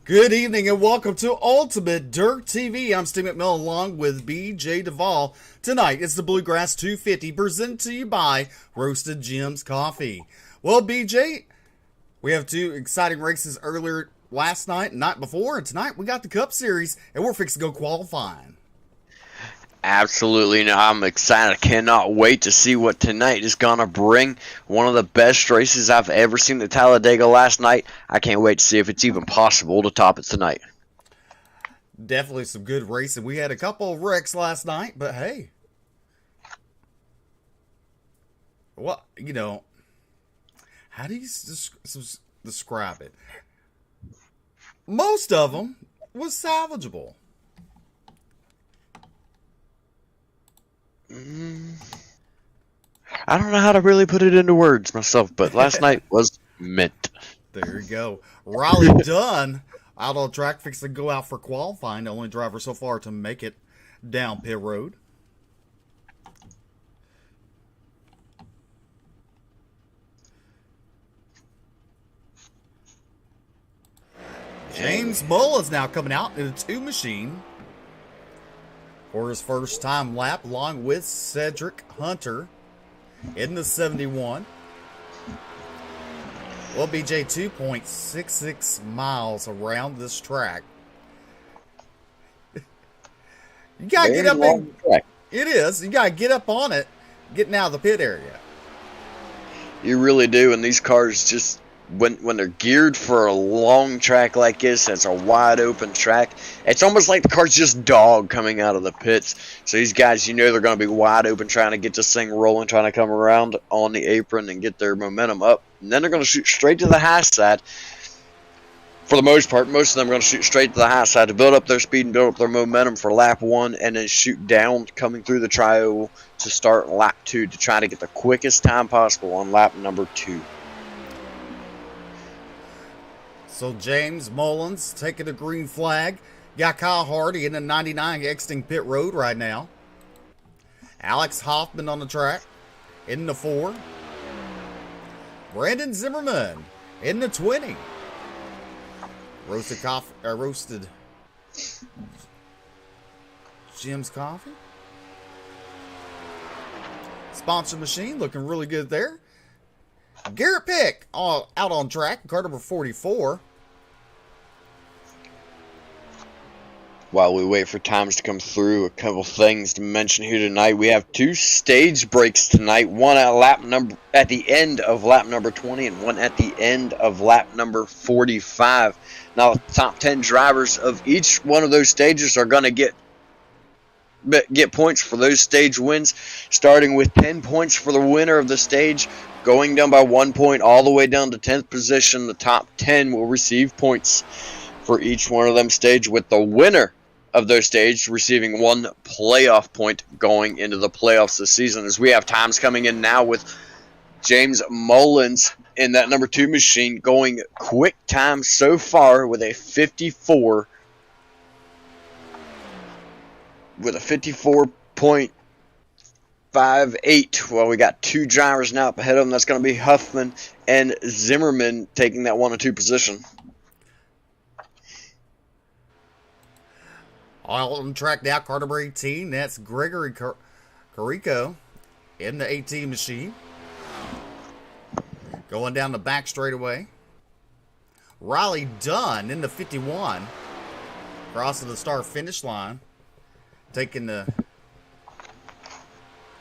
Good evening and welcome to Ultimate Dirt TV. I'm Steve McMillan along with BJ Duvall. Tonight it's the Bluegrass 250 presented to you by Roasted Gems Coffee. Well, BJ, we have two exciting races earlier last night and night before, and tonight we got the Cup Series and we're fixing to go qualifying. Absolutely, no, I'm excited. I cannot wait to see what tonight is going to bring. One of the best races I've ever seen at Talladega last night. I can't wait to see if it's even possible to top it tonight. Definitely some good racing. We had a couple of wrecks last night, but hey. Well, how do you describe it? Most of them was salvageable. I don't know how to really put it into words myself, but last night was mint. There you go. Riley Dunn out on track, fixing to go out for qualifying. The only driver so far to make it down pit road. James Mullins now coming out in a two machine for his first time lap, along with Cedric Hunter in the 71. Well, BJ, 2.66 miles around this track. You gotta get up in. It is. You gotta get up on it, getting out of the pit area. You really do, and these cars just when they're geared for a long track like this, that's a wide open track. It's almost like the car's just dog coming out of the pits. So these guys, they're going to be wide open trying to get this thing rolling, trying to come around on the apron and get their momentum up. And then they're going to shoot straight to the high side. For the most part, most of them are going to shoot straight to the high side to build up their speed and build up their momentum for lap one, and then shoot down coming through the tri-oval to start lap two to try to get the quickest time possible on lap number 2. So James Mullins taking the green flag. Got Kyle Hardy in the 99 exiting pit road right now. Alex Hoffman on the track in the 4. Brandon Zimmerman in the 20. Roasted Gems Coffee. Sponsor machine looking really good there. Garrett Pick out on track, car number 44. While we wait for times to come through, a couple things to mention here tonight. We have 2 stage breaks tonight. One at the end of lap number 20, and one at the end of lap number 45. Now, the top 10 drivers of each one of those stages are going to get points for those stage wins, starting with 10 points for the winner of the stage, going down by 1 point all the way down to 10th position. The top 10 will receive points for each one of them stage, with the winner of those stages receiving 1 playoff point going into the playoffs this season. As we have times coming in now with James Mullins in that number 2 machine going quick time so far with a 54. With a 54.58. Well, we got 2 drivers now up ahead of them. That's going to be Huffman and Zimmerman taking that 1 and 2 position. All on track now, car number 18. That's Gregory Carico in the 18 machine. Going down the back straightaway. Riley Dunn in the 51. Crossing the start finish line. Taking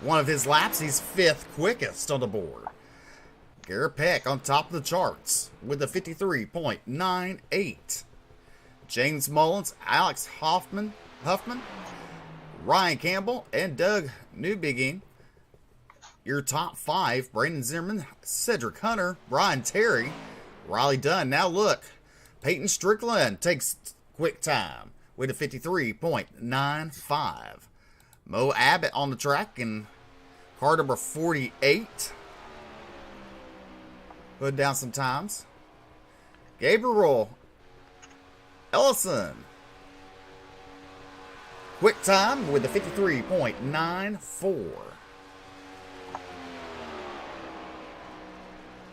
one of his laps. He's 5th quickest on the board. Garrett Peck on top of the charts with a 53.98. James Mullins, Alex Huffman, Ryan Campbell, and Doug Newbegin. Your top 5, Brandon Zimmerman, Cedric Hunter, Brian Terry, Riley Dunn. Now look, Peyton Strickland takes quick time with a 53.95. Mo Abbott on the track in car number 48. Put down some times. Gabriel Ellison. Quick time with a 53.94.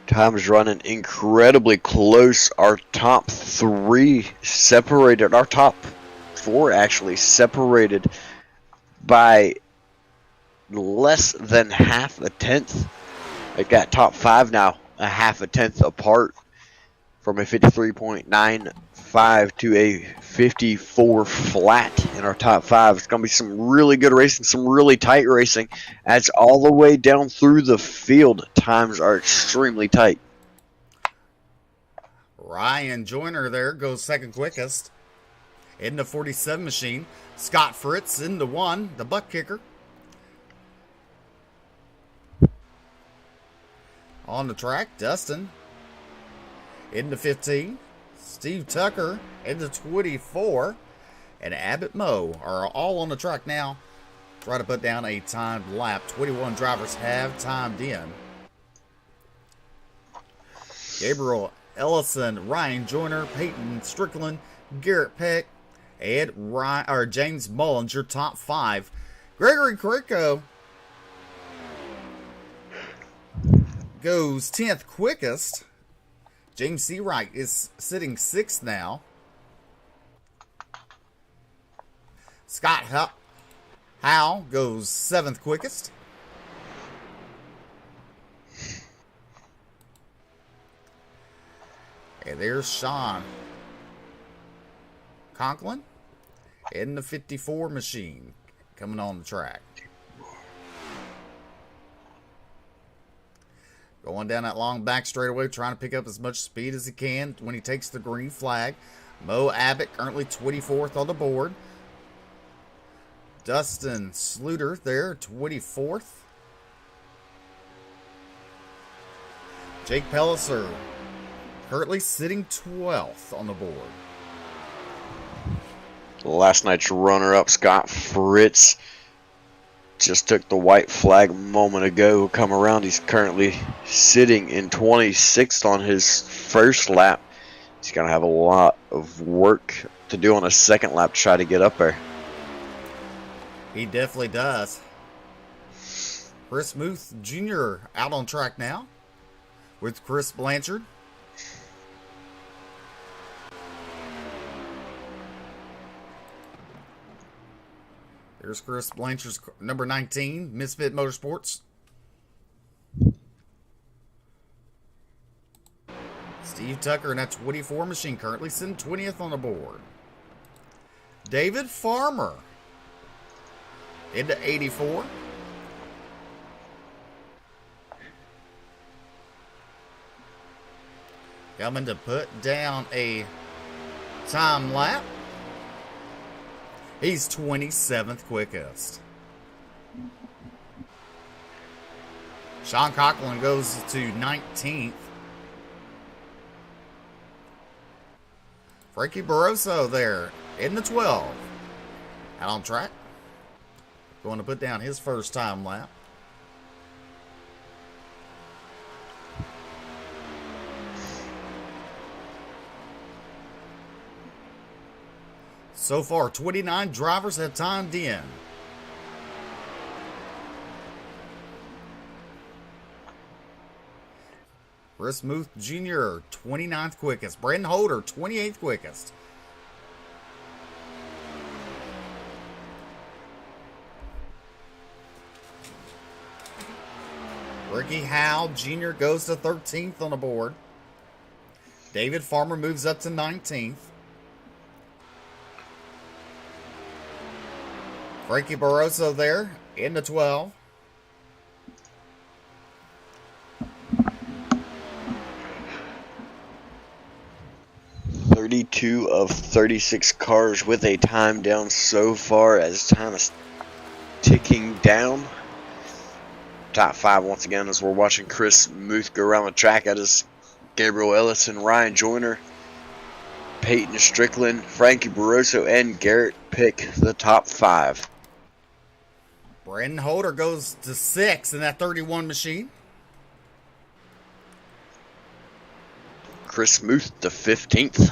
Times running incredibly close. Our top three separated. Our top four actually separated by less than half a tenth. I got top five now a half a tenth apart, from a 53.95 to a 54 flat in our top five. It's going to be some really good racing, some really tight racing. As all the way down through the field, times are extremely tight. Ryan Joyner there goes second quickest. In the 47 machine. Scott Fritz into one, the butt kicker. On the track, Dustin. Into 15. Steve Tucker into 24. And Abbott Moe are all on the track now. Try to put down a timed lap. 21 drivers have timed in. Gabriel Ellison, Ryan Joyner, Peyton Strickland, Garrett Peck, and James Mullins, your top five. Gregory Crico goes 10th quickest. James Seawright is sitting 6th now. Scott Howe goes 7th quickest. And there's Sean Conklin in the 54 machine coming on the track. Going down that long back straightaway, trying to pick up as much speed as he can when he takes the green flag. Mo Abbott currently 24th on the board. Dustin Sluter there, 24th. Jake Pelliser currently sitting 12th on the board. Last night's runner-up, Scott Fritz, just took the white flag a moment ago. Come around, he's currently sitting in 26th on his first lap. He's going to have a lot of work to do on a second lap to try to get up there. He definitely does. Chris Muth Jr. out on track now with Chris Blanchard. There's Chris Blanchard's number 19, Misfit Motorsports. Steve Tucker in that 24 machine currently sitting 20th on the board. David Farmer into 84. Coming to put down a time lap. He's 27th quickest. Sean Conklin goes to 19th. Frankie Barroso there in the 12. Out on track. Going to put down his first time lap. So far, 29 drivers have timed in. Chris Muth Jr., 29th quickest. Brandon Holder, 28th quickest. Ricky Howe Jr. goes to 13th on the board. David Farmer moves up to 19th. Frankie Barroso there in the 12. "32 of 36 cars with a time down so far, as time is ticking down. Top five once again as we're watching Chris Muth go around the track. That is Gabriel Ellison, Ryan Joyner, Peyton Strickland, Frankie Barroso, and Garrett Pick, the top five. Brandon Holder goes to 6 in that 31 machine. Chris Muth to 15th.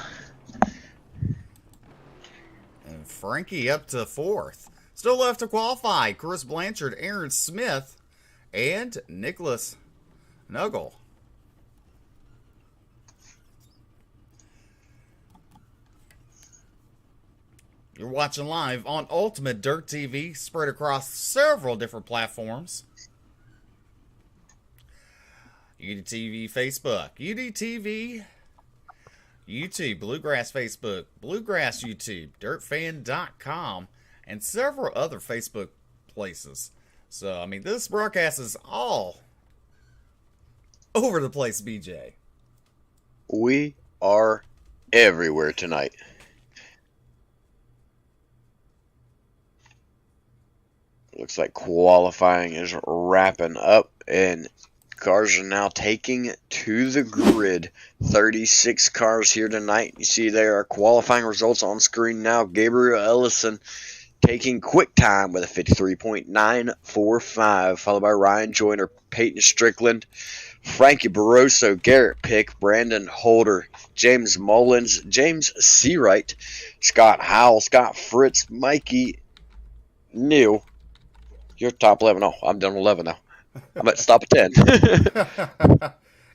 And Frankie up to 4th. Still left to qualify. Chris Blanchard, Aaron Smith, and Nicholas Nuggle. You're watching live on Ultimate Dirt TV, spread across several different platforms. UDTV Facebook, UDTV YouTube, Bluegrass Facebook, Bluegrass YouTube, DirtFan.com, and several other Facebook places. So, I mean, this broadcast is all over the place, BJ. We are everywhere tonight. Looks like qualifying is wrapping up, and cars are now taking to the grid. 36 cars here tonight. You see there are qualifying results on screen now. Gabriel Ellison taking quick time with a 53.945, followed by Ryan Joyner, Peyton Strickland, Frankie Barroso, Garrett Pick, Brandon Holder, James Mullins, James Seawright, Scott Howell, Scott Fritz, Mikey Neal. You're top 11. Oh, I'm done 11 now. I'm at stop at 10.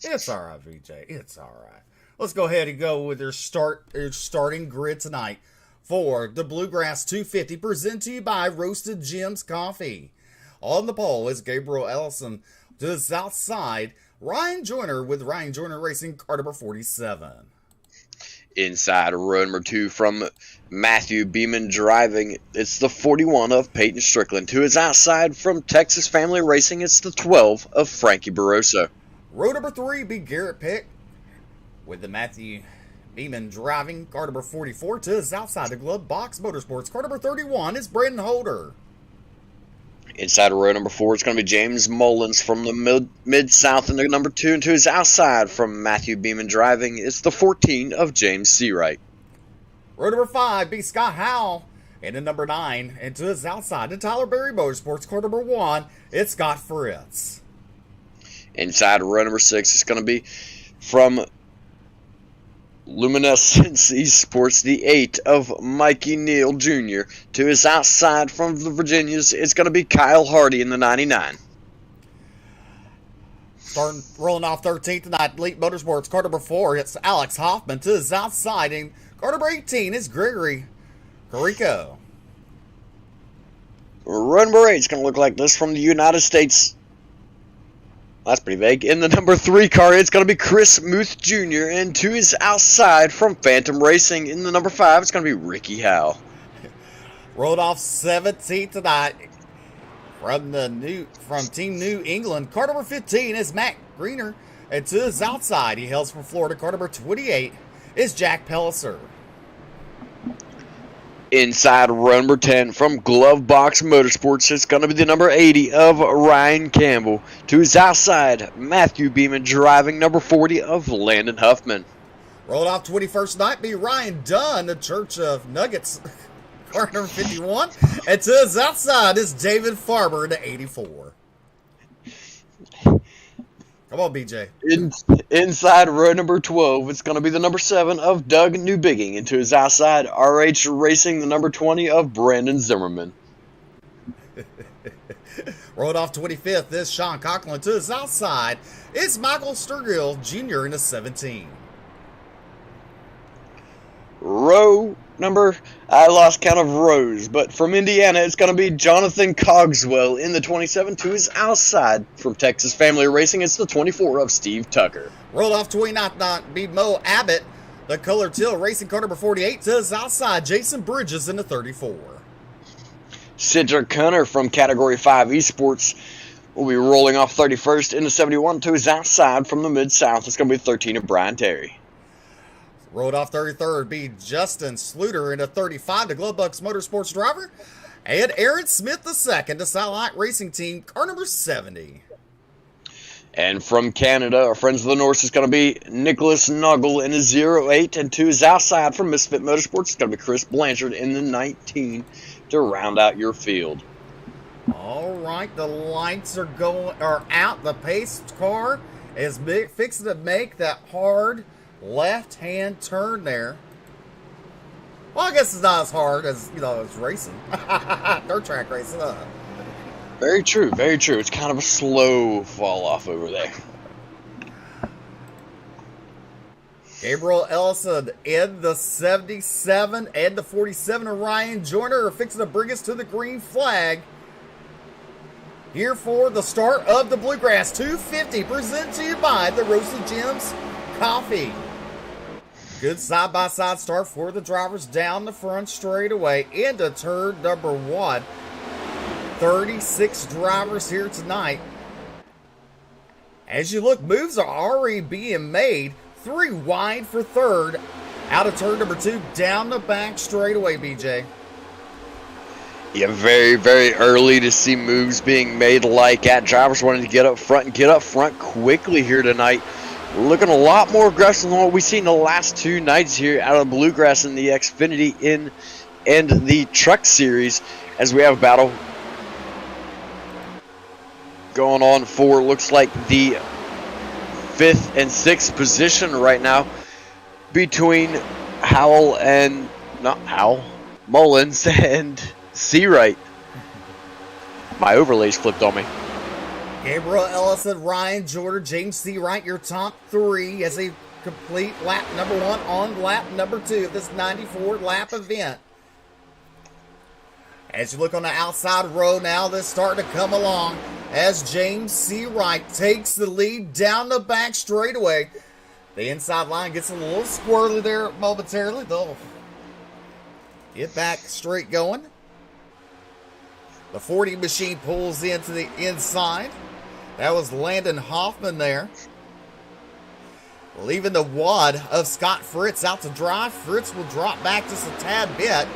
It's all right, VJ. It's all right. Let's go ahead and go with their starting grid tonight for the Bluegrass 250, presented to you by Roasted Gems Coffee. On the pole is Gabriel Ellison. To the south side, Ryan Joyner with Ryan Joyner Racing, car number 47. Inside row number 2 from Matthew Beeman driving, it's the 41 of Peyton Strickland. To his outside from Texas Family Racing, it's the 12 of Frankie Barroso. Row number 3 be Garrett Pick with the Matthew Beeman driving, car number 44. To his outside, the Glove Box Motorsports, car number 31 is Brandon Holder. Inside row number 4, it's going to be James Mullins from the Mid-South in the number 2. And to his outside from Matthew Beeman driving, it's the 14 of James Seawright. Row number 5, be Scott Howell in the number 9. And to his outside, the Tyler Berry Motorsports, car number 1, it's Scott Fritz. Inside row number 6, it's going to be from Luminescence Esports, the 8 of Mikey Neal Jr. To his outside from the Virginias, it's going to be Kyle Hardy in the 99. Rolling off 13th tonight, Elite Motorsports, car number 4, it's Alex Hoffman. To his outside, and car number 18 is Gregory Carico. Row number 8 is going to look like this from the United States. That's pretty vague. In the number 3 car, it's going to be Chris Muth Jr. And to his outside from Phantom Racing, in the number 5, it's going to be Ricky Howe. Rolled off 17th tonight from Team New England. Car number 15 is Matt Greener. And to his outside, he hails from Florida. Car number 28 is Jack Pelliser. Inside row number 10 from Glove Box Motorsports, it's going to be the number 80 of Ryan Campbell. To his outside, Matthew Beeman driving, number 40 of Landon Huffman. Rolled off 21st night be Ryan Dunn, the Church of Nuggets, car number 51. And to his outside is David Farber, the 84. Come on, BJ. Inside row number 12, it's going to be the number 7 of Doug Newbigging. And to his outside, RH Racing, the number 20 of Brandon Zimmerman. Rolled off 25th is Sean Conklin. To his outside, it's Michael Sturgill Jr. in the 17. Row number, I lost count of rows, but from Indiana, it's going to be Jonathan Cogswell in the 27. To his outside from Texas Family Racing, it's the 24 of Steve Tucker. Rolled off 29th be Mo Abbott, the Color Till Racing, car number 48. To his outside, Jason Bridges in the 34. Cedric Cunner from Category 5 Esports will be rolling off 31st in the 71. To his outside from the Mid-South, it's going to be 13 of Brian Terry. Rolled off 33rd be Justin Sluter in the 35, the Glovebucks Motorsports driver. And Aaron Smith II, the Satellite Racing Team, car number 70. And from Canada, our friends of the North, is going to be Nicholas Nuggle in the 08. And to his outside from Misfit Motorsports, it's going to be Chris Blanchard in the 19 to round out your field. All right, the lights are out. The pace car is fixing to make that hard left-hand turn there. Well, I guess it's not as hard as, it's racing. Dirt track racing, huh? Very true, very true. It's kind of a slow fall off over there. Gabriel Ellison in the 77 and the 47 of Ryan Joyner are fixing to bring us to the green flag. Here for the start of the Bluegrass 250, presented to you by the Roasted Gems Coffee. Good side-by-side start for the drivers down the front straightaway into turn number 1. 36 drivers here tonight. As you look, moves are already being made. 3 wide for third. Out of turn number 2, down the back straightaway, BJ. Yeah, very, very early to see moves being made like that. Drivers wanting to get up front and get up front quickly here tonight. Looking a lot more aggressive than what we've seen the last 2 nights here out of Bluegrass in the Xfinity and the Truck Series, as we have a battle going on for, looks like, the 5th and 6th position right now between Mullins and Seawright. My overlays flipped on me. Gabriel Ellison, Ryan Joyner, James Seawright, your top 3 as they complete lap number 1 on lap number 2 of this 94-lap event. As you look on the outside row now, this starting to come along as James Seawright takes the lead down the back straightaway. The inside line gets a little squirrely there momentarily. They'll get back straight going. The 40 machine pulls into the inside. That was Landon Hoffman there. Leaving the wad of Scott Fritz out to dry. Fritz will drop back just a tad bit.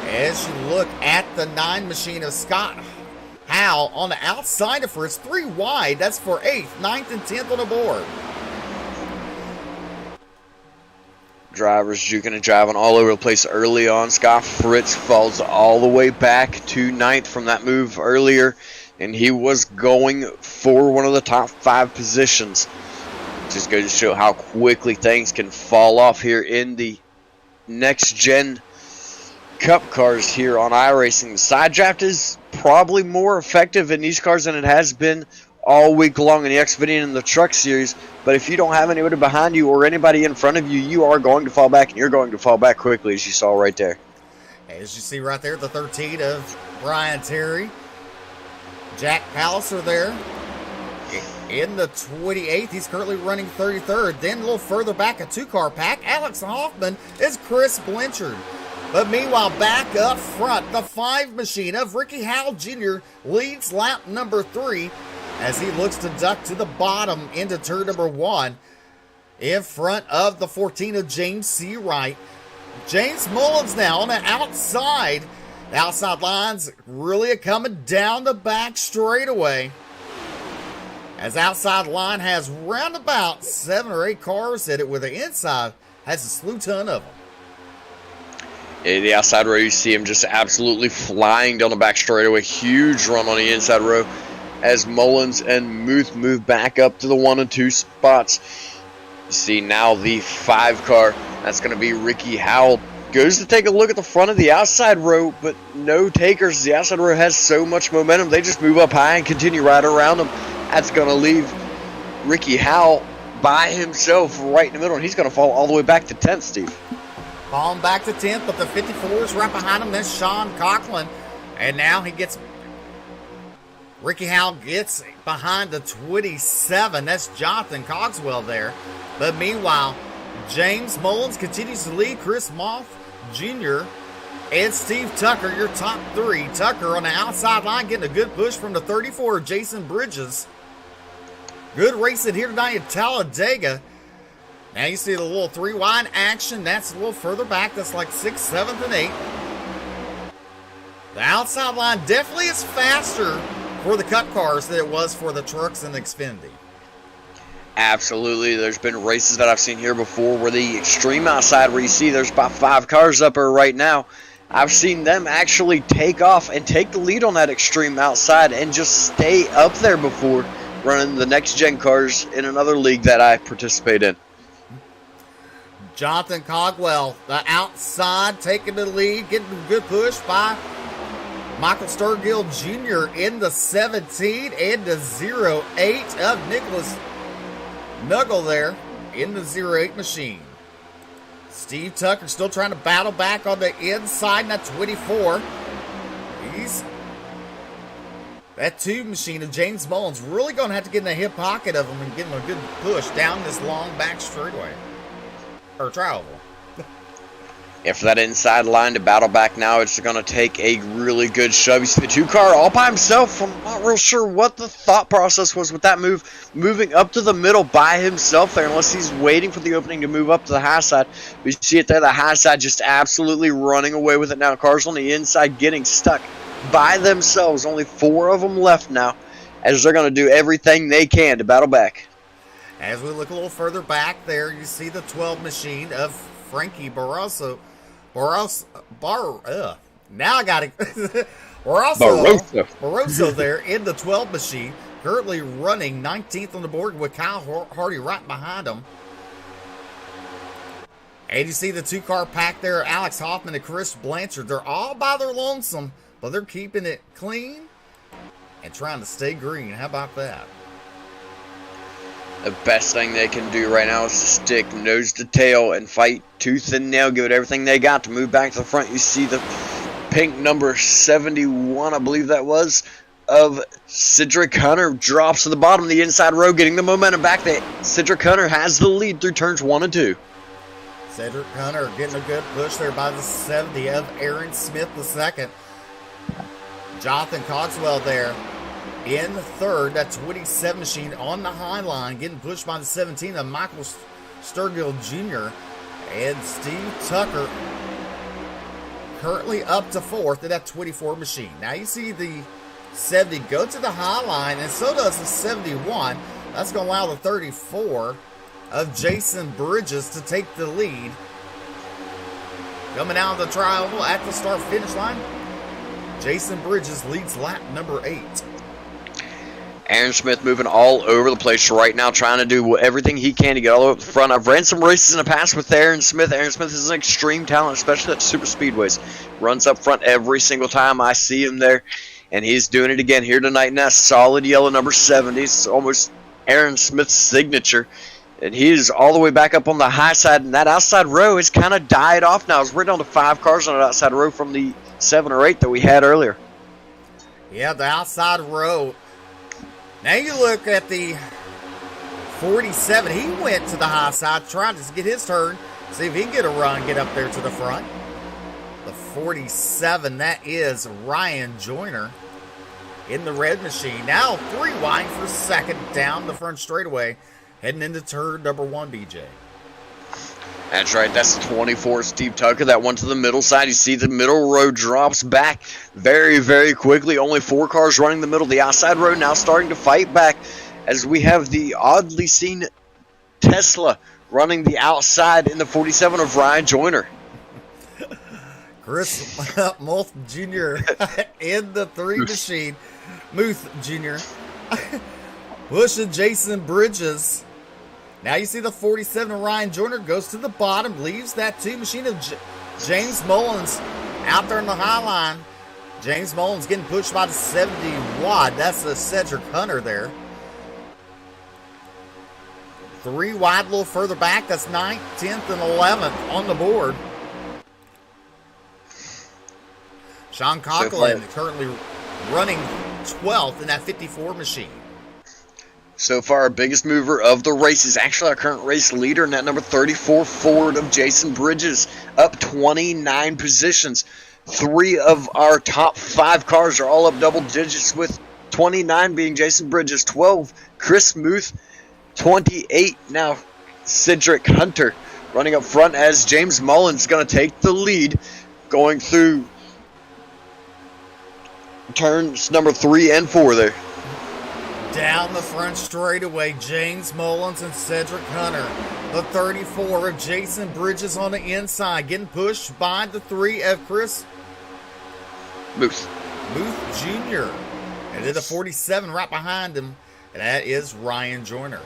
As you look at the 9 machine of Scott Howell on the outside of Fritz, 3 wide. That's for 8th, 9th, and 10th on the board. Drivers juking and driving all over the place early on. Scott Fritz falls all the way back to 9th from that move earlier, and he was going for one of the top 5 positions. Just goes to show how quickly things can fall off here in the next-gen Cup cars here on iRacing. The side draft is probably more effective in these cars than it has been all week long in the Xfinity and the Truck Series. But if you don't have anybody behind you or anybody in front of you, you are going to fall back, and you're going to fall back quickly, as you saw right there. As you see right there, the 13 of Brian Terry. Jack Palliser there in the 28th. He's currently running 33rd. Then a little further back, a 2-car pack. Alex Hoffman is Chris Blanchard. But meanwhile, back up front, the 5 machine of Ricky Howell Jr. leads lap number 3 as he looks to duck to the bottom into turn number 1 in front of the 14 of James Seawright. James Mullins now on the outside. The outside lines really coming down the back straightaway. As outside line has round about 7 or 8 cars in it, with the inside has a slew ton of them. Yeah, the outside row, you see him just absolutely flying down the back straightaway. Huge run on the inside row as Mullins and Muth move back up to the 1 and 2 spots. You see now the 5 car, that's going to be Ricky Howell, goes to take a look at the front of the outside row, but no takers. The outside row has so much momentum, they just move up high and continue right around him. That's going to leave Ricky Howell by himself right in the middle, and he's going to fall all the way back to 10th, Steve. Falling back to 10th, but the 54 is right behind him. That's Sean Coughlin. And now Ricky Howell gets behind the 27. That's Jonathan Cogswell there. But meanwhile, James Mullins continues to lead. Chris Moth Jr. and Steve Tucker, your top 3. Tucker on the outside line getting a good push from the 34, Jason Bridges. Good racing here tonight at Talladega. Now you see the little 3-wide action. That's a little further back. That's like 6th, 7th, and 8th. The outside line definitely is faster for the Cup cars than it was for the trucks and the Xfinity. Absolutely. There's been races that I've seen here before where the extreme outside, where you see there's about 5 cars up there right now, I've seen them actually take off and take the lead on that extreme outside and just stay up there before running the next-gen cars in another league that I participate in. Jonathan Cogwell, the outside, taking the lead, getting a good push by Michael Sturgill Jr. in the 17 and the 08 of Nicholas Nuggle there in the 08 machine. Steve Tucker still trying to battle back on the inside, and that's 24. That 2 machine of James Mullins really going to have to get in the hip pocket of him and give him a good push down this long back straightaway. Or travel. Yeah, for that inside line to battle back now, it's going to take a really good shove. You see the 2-car all by himself. I'm not real sure what the thought process was with that move. Moving up to the middle by himself there, unless he's waiting for the opening to move up to the high side. We see it there, the high side just absolutely running away with it now. Cars on the inside getting stuck by themselves. Only 4 of them left now, as they're going to do everything they can to battle back. As we look a little further back there, you see the 12 machine of Frankie Barroso. Now I got it. Barroso there in the 12 machine, currently running 19th on the board with Kyle Hardy right behind him. And you see the 2-car pack there, Alex Hoffman and Chris Blanchard. They're all by their lonesome, but they're keeping it clean and trying to stay green. How about that? The best thing they can do right now is to stick nose to tail and fight tooth and nail, give it everything they got to move back to the front. You see the pink number 71, I believe that was, of Cedric Hunter drops to the bottom of the inside row, getting the momentum back. Cedric Hunter has the lead through turns 1 and 2. Cedric Hunter getting a good push there by the 70 of Aaron Smith II. Jonathan Cogswell there in the third. That 27 machine on the high line, getting pushed by the 17 of Michael Sturgill Jr. And Steve Tucker currently up to 4th in that 24 machine. Now you see the 70 go to the high line, and so does the 71. That's going to allow the 34 of Jason Bridges to take the lead. Coming out of the trial at the start-finish line, Jason Bridges leads lap number 8. Aaron Smith moving all over the place right now, trying to do everything he can to get all the way up the front. I've ran some races in the past with Aaron Smith. Aaron Smith is an extreme talent, especially at super speedways. Runs up front every single time I see him there, and he's doing it again here tonight in that solid yellow number 70. It's almost Aaron Smith's signature, and he is all the way back up on the high side, and that outside row has kind of died off now. We're down to 5 cars on that outside row from the 7 or 8 that we had earlier. Yeah, the outside row. Now you look at the 47. He went to the high side trying to get his turn, see if he can get a run, get up there to the front. The 47, that is Ryan Joyner in the red machine. Now 3 wide for second down the front straightaway, heading into turn number 1, BJ. That's right, that's the 24, Steve Tucker. That one to the middle side. You see the middle row drops back very, very quickly. Only 4 cars running the middle. The outside row now starting to fight back as we have the oddly seen Tesla running the outside in the 47 of Ryan Joyner. Chris Muth Jr. in the 3 machine. Muth Jr. pushing Jason Bridges. Now you see the 47 of Ryan Joyner goes to the bottom, leaves that 2 machine of James Mullins out there in the high line. James Mullins getting pushed by the 70 wide. That's the Cedric Hunter there. 3 wide a little further back. That's 9th, 10th, and 11th on the board. Sean Conklin currently running 12th in that 54 machine. So far, our biggest mover of the race is actually our current race leader in that number 34 Ford of Jason Bridges, up 29 positions. 3 of our top 5 cars are all up double digits, with 29 being Jason Bridges, 12 Chris Muth, 28 now Cedric Hunter running up front, as James Mullins is going to take the lead going through turns number 3 and 4 there. Down the front straightaway, James Mullins and Cedric Hunter. The 34 of Jason Bridges on the inside, getting pushed by the 3 of Chris Muth Jr. And then the 47 right behind him, and that is Ryan Joyner.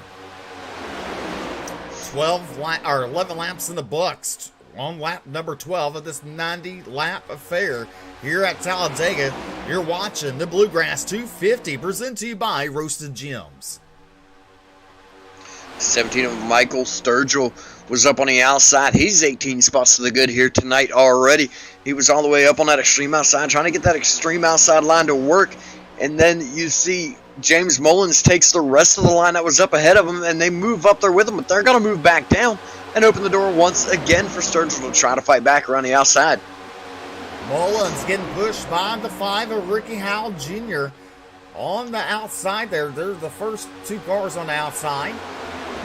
11 laps in the books on lap number 12 of this 90-lap affair here at Talladega. You're watching the Bluegrass 250, presented to you by Roasted Gems. 17 of Michael Sturgill was up on the outside. He's 18 spots to the good here tonight already. He was all the way up on that extreme outside, trying to get that extreme outside line to work. And then you see James Mullins takes the rest of the line that was up ahead of him, and they move up there with him, but they're going to move back down and open the door once again for Sturgill to try to fight back around the outside. Mullins getting pushed by the 5 of Ricky Howell Jr. on the outside there. They're the first 2 cars on the outside.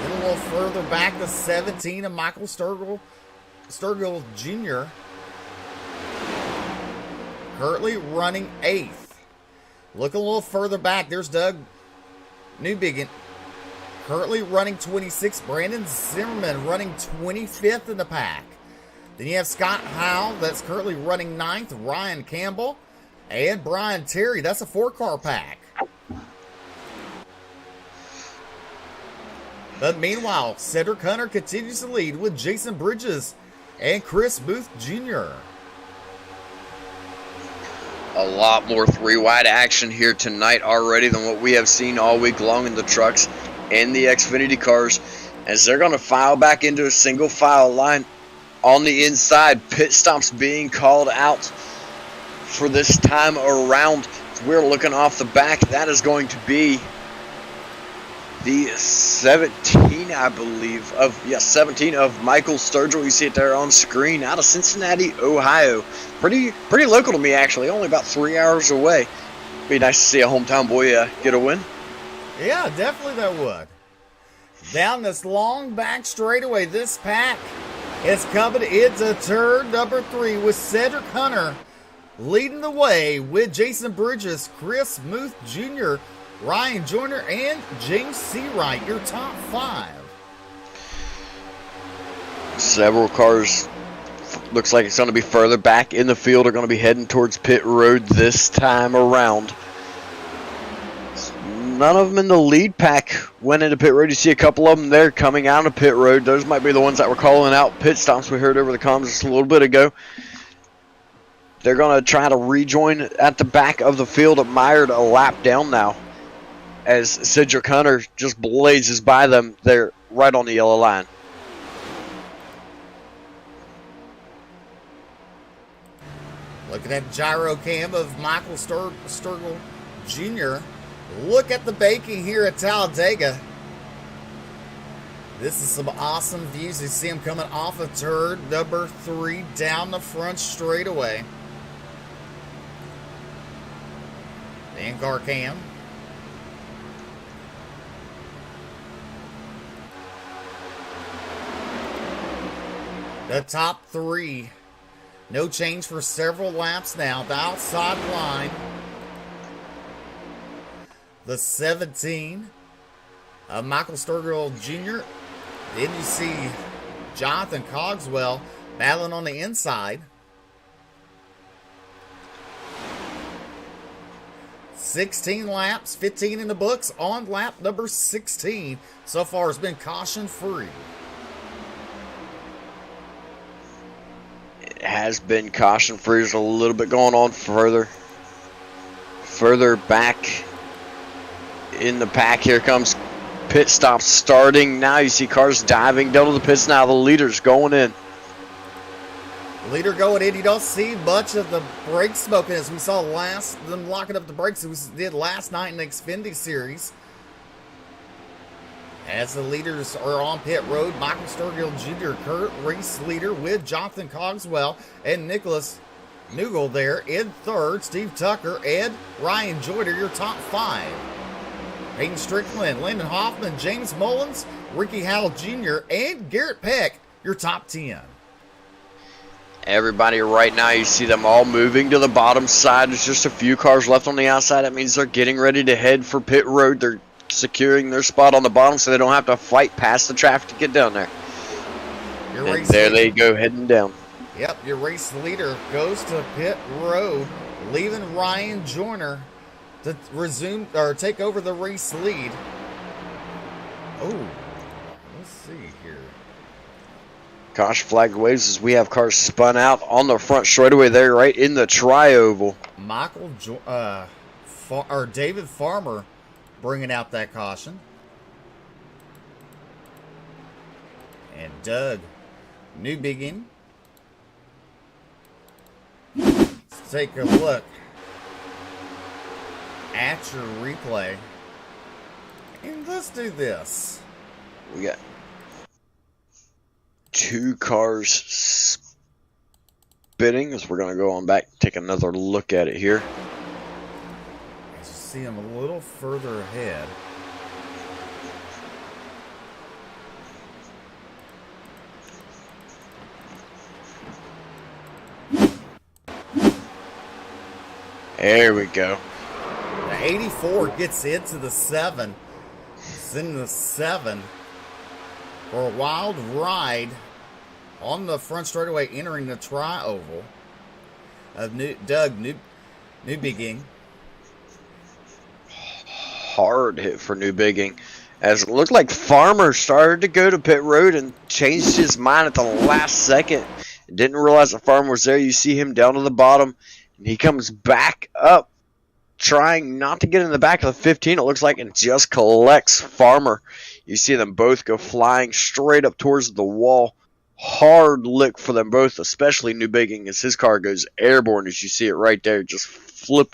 Then a little further back, the 17 of Michael Sturgill Jr. currently running 8th. Look a little further back. There's Doug Newbigin currently running 26th. Brandon Zimmerman running 25th in the pack. Then you have Scott Howell that's currently running 9th. Ryan Campbell and Brian Terry. That's a 4-car pack. But meanwhile, Cedric Hunter continues to lead with Jason Bridges and Chris Booth Jr. A lot more 3-wide action here tonight already than what we have seen all week long in the trucks and the Xfinity cars, as they're going to file back into a single file line on the inside. Pit stops being called out for this time around. We're looking off the back. That is going to be the 17, I believe, 17 of Michael Sturgill. You see it there on screen, out of Cincinnati, Ohio. Pretty local to me, actually. Only about 3 hours away. Be nice to see a hometown boy get a win. Yeah, definitely that would. Down this long back straightaway, this pack is coming into turn number 3 with Cedric Hunter leading the way with Jason Bridges, Chris Muth Jr., Ryan Joyner, and James Seawright, your top 5. Several cars, looks like it's going to be further back in the field, are going to be heading towards pit road this time around. None of them in the lead pack went into pit road. You see a couple of them there coming out of pit road. Those might be the ones that were calling out pit stops we heard over the comms just a little bit ago. They're going to try to rejoin at the back of the field, mired a lap down now, as Cedric Hunter just blazes by them. They're right on the yellow line. Looking at gyro cam of Michael Sturgill Jr. Look at the baking here at Talladega. This is some awesome views. You see him coming off of turn number 3 down the front straightaway. The in-car cam. The top 3. No change for several laps now. The outside line. The 17 of Michael Sturgill Jr. Then you see Jonathan Cogswell battling on the inside. 16 laps, 15 in the books on lap number 16. So far has been caution free. It has been caution free. There's a little bit going on further back in the pack. Here comes pit stops starting now. You see cars diving down to the pits now. The leader's going in. Leader going in. You don't see much of the brake smoking as we saw them locking up the brakes as we did last night in the Xfinity Series. As the leaders are on pit road, Michael Sturgill Jr., Kurt race leader with Jonathan Cogswell and Nicholas Newell there in third. Steve Tucker and Ryan Joyner, your top 5. Hayden Strickland, Landon Hoffman, James Mullins, Ricky Howell Jr., and Garrett Peck, your top 10. Everybody right now, you see them all moving to the bottom side. There's just a few cars left on the outside. That means they're getting ready to head for pit road. They're securing their spot on the bottom so they don't have to fight past the traffic to get down there. And there they go, heading down. Yep, your race leader goes to pit road, leaving Ryan Joyner to resume or take over the race lead. Oh, let's see here. Caution flag waves as we have cars spun out on the front straightaway there, right in the tri-oval. David Farmer bringing out that caution. And Doug, new begin. Let's take a look at your replay. And let's do this. We got 2 cars spinning, as we're going to go on back and take another look at it here. As you see them a little further ahead. There we go. The 84 gets into the 7. It's in the 7 for a wild ride on the front straightaway entering the tri-oval of Doug, new beginning. Hard hit for new bigging, as it looked like Farmer started to go to pit road and changed his mind at the last second. Didn't realize the Farmer was there. You see him down to the bottom, and he comes back up, trying not to get in the back of the 15, it looks like, and just collects Farmer. You see them both go flying straight up towards the wall. Hard lick for them both, especially new bigging, as his car goes airborne, as you see it right there, just flying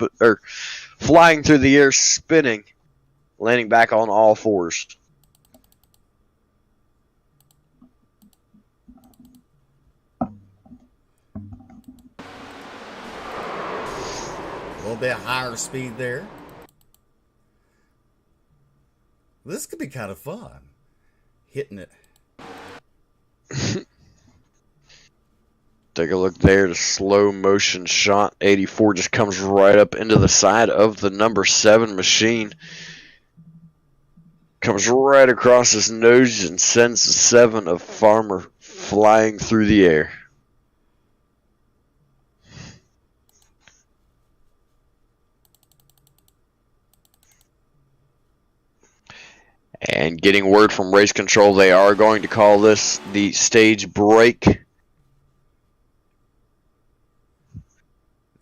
through the air, spinning, landing back on all fours. A little bit higher speed there. This could be kind of fun. Hitting it. Take a look there, the slow motion shot. 84 just comes right up into the side of the number 7 machine. Comes right across his nose and sends the 7 of Farmer flying through the air. And getting word from race control, they are going to call this the stage break.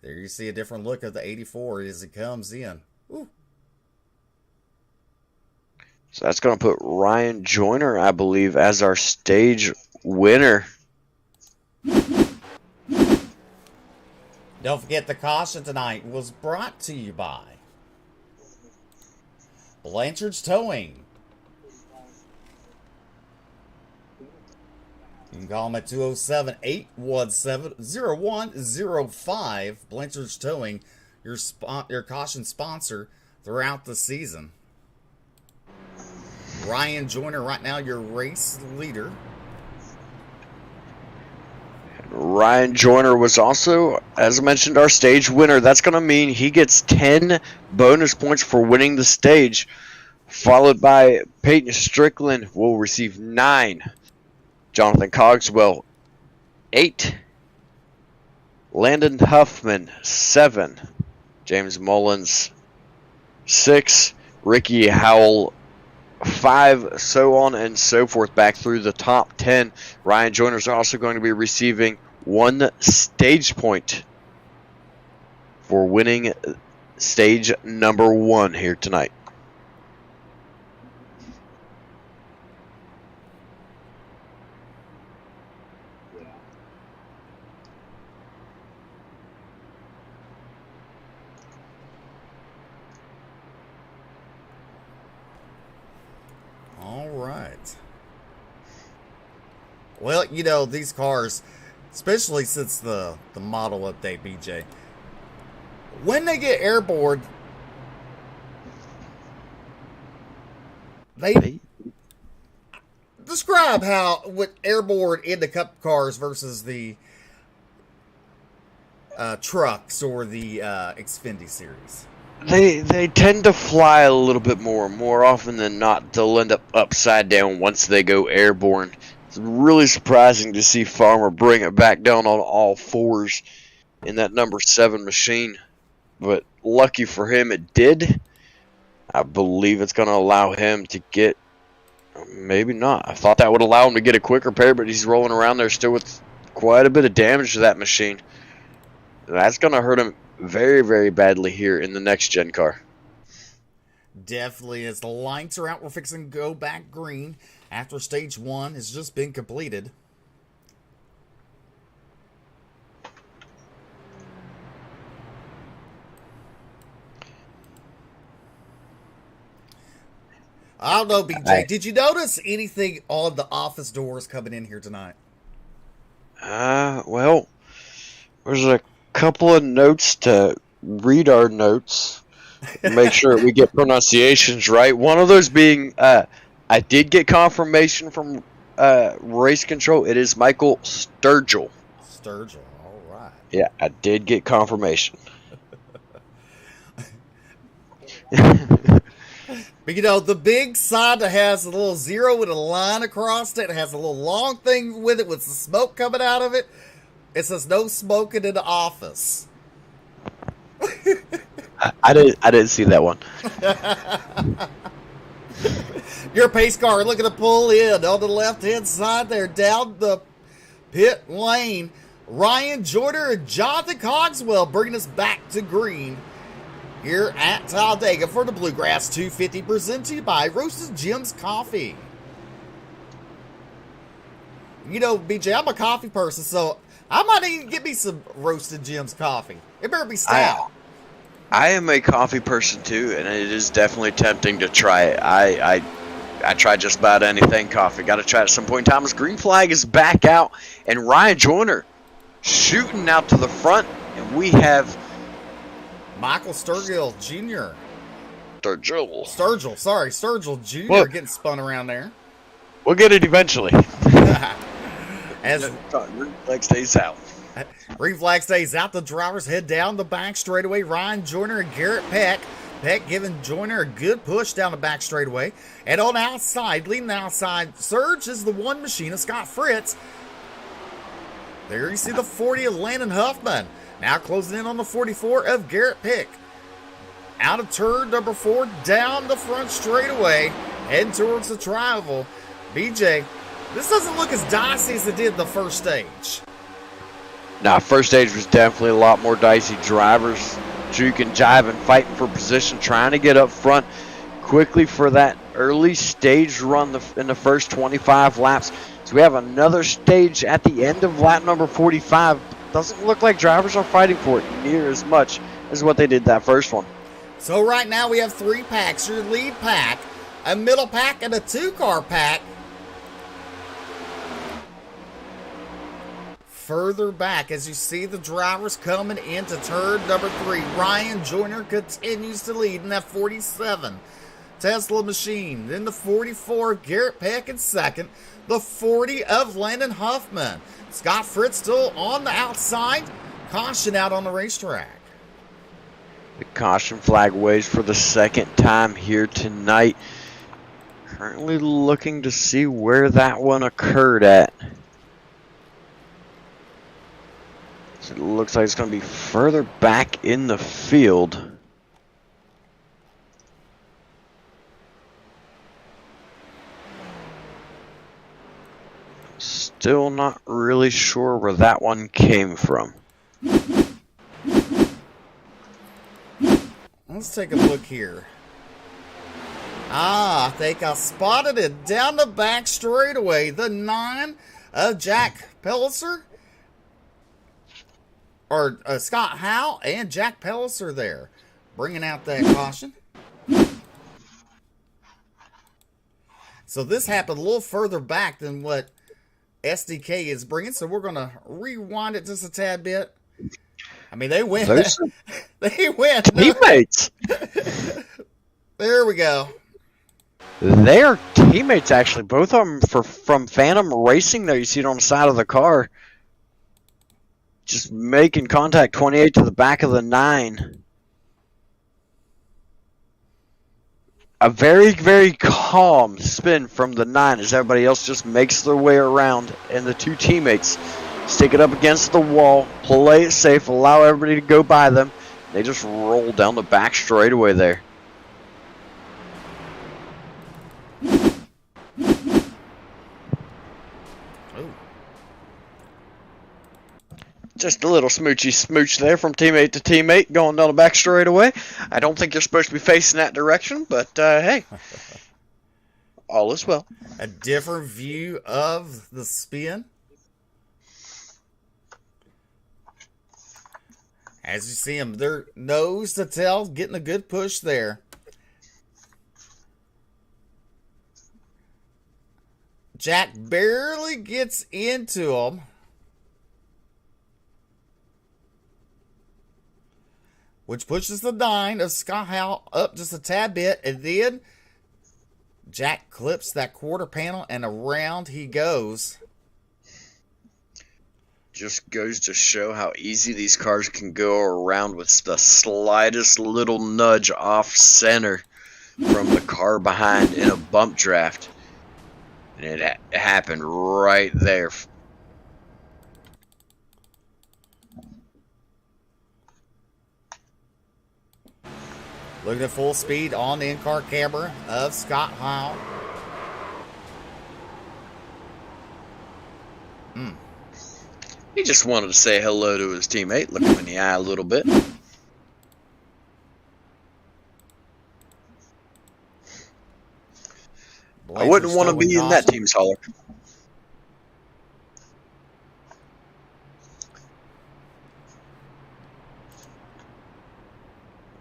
There you see a different look of the 84 as it comes in. Ooh. So that's going to put Ryan Joyner, I believe, as our stage winner. Don't forget the caution tonight was brought to you by Blanchard's Towing. You can call them at 207-817-0105. Blanchard's Towing, your caution sponsor throughout the season. Ryan Joyner, right now your race leader. Ryan Joyner was also, as I mentioned, our stage winner. That's going to mean he gets 10 bonus points for winning the stage, followed by Peyton Strickland will receive 9. Jonathan Cogswell, 8. Landon Huffman, 7. James Mullins, 6. Ricky Howell, 5. So on and so forth back through the top 10. Ryan Joyner is also going to be receiving 1 stage point for winning stage number 1 here tonight. All right. Well, you know, these cars, especially since the model update, BJ, when they get airborne, they describe how with airborne in the cup cars versus the trucks or the Xfinity series. They tend to fly a little bit more often than not. They'll end up upside down once they go airborne. It's really surprising to see Farmer bring it back down on all fours in that number 7 machine. But lucky for him, it did. I believe it's going to allow him to get, maybe not. I thought that would allow him to get a quick repair, but he's rolling around there still with quite a bit of damage to that machine. That's going to hurt him very, very badly here in the next gen car. Definitely, as the lights are out, we're fixing to go back green after stage 1 has just been completed. I don't know, BJ. Did you notice anything on the office doors coming in here tonight? Well, there's a couple of notes to read our notes. Make sure we get pronunciations right. One of those being, I did get confirmation from race control. It is Michael Sturgill. Sturgill, all right. Yeah, I did get confirmation. But you know, the big sign that has a little 0 with a line across it, it has a little long thing with it with some smoke coming out of it. It says no smoking in the office. I didn't see that one. Your pace car looking to pull in on the left-hand side there, down the pit lane. Ryan Joyner and Jonathan Cogswell bringing us back to green here at Talladega for the Bluegrass 250, presented to you by Roasted Jim's Coffee. You know, BJ, I'm a coffee person, so I might even get me some Roasted Jim's Coffee. It better be stout. I am a coffee person too, and it is definitely tempting to try it. I try just about anything coffee. Got to try it at some point in time. This green flag is back out, and Ryan Joyner shooting out to the front, and we have Michael Sturgill Jr. Sturgill Jr. Well, getting spun around there. We'll get it eventually. As green flag stays out. Green flag stays out. The drivers head down the back straightaway. Ryan Joyner and Garrett Peck. Peck giving Joyner a good push down the back straightaway. And on the outside, leading the outside surge is the one machine of Scott Fritz. There you see the 40 of Landon Huffman. Now closing in on the 44 of Garrett Peck. Out of turn number 4, down the front straightaway, heading towards the triangle. BJ, this doesn't look as dicey as it did the first stage. Now, first stage was definitely a lot more dicey. Drivers juking, jiving, fighting for position, trying to get up front quickly for that early stage run in the first 25 laps. So we have another stage at the end of lap number 45. Doesn't look like drivers are fighting for it near as much as what they did that first one. So right now we have 3 packs. Your lead pack, a middle pack, and a 2-car pack. Further back, as you see the drivers coming into turn number 3. Ryan Joyner continues to lead in that 47 Tesla machine. Then the 44 Garrett Peck in second. The 40 of Landon Huffman. Scott Fritz still on the outside. Caution out on the racetrack. The caution flag waves for the second time here tonight. Currently looking to see where that one occurred at. So it looks like it's going to be further back in the field. Still not really sure where that one came from. Let's take a look here. I think I spotted it down the back straightaway. The 9 of Jack Pelliser. Or Scott Howe and Jack Pelliser there. Bringing out that caution. So this happened a little further back than what SDK is bringing. So we're going to rewind it just a tad bit. I mean, they went. They went. Teammates. There we go. They're teammates, actually. Both of them from Phantom Racing there. You see it on the side of the car. Just making contact, 28 to the back of the 9. A very, very calm spin from the 9 as everybody else just makes their way around. And the 2 teammates stick it up against the wall, play it safe, allow everybody to go by them. They just roll down the back straightaway there. Just a little smoochy smooch there from teammate to teammate going down the back straightaway. I don't think you're supposed to be facing that direction, but hey. All is well. A different view of the spin. As you see them, their nose to tail getting a good push there. Jack barely gets into them. Which pushes the 9 of Scott Howell up just a tad bit. And then Jack clips that quarter panel and around he goes. Just goes to show how easy these cars can go around with the slightest little nudge off center from the car behind in a bump draft. And it happened right there. Looking at full speed on the in-car camera of Scott Howell. He just wanted to say hello to his teammate, look him in the eye a little bit. I wouldn't want to be in that team's hauler.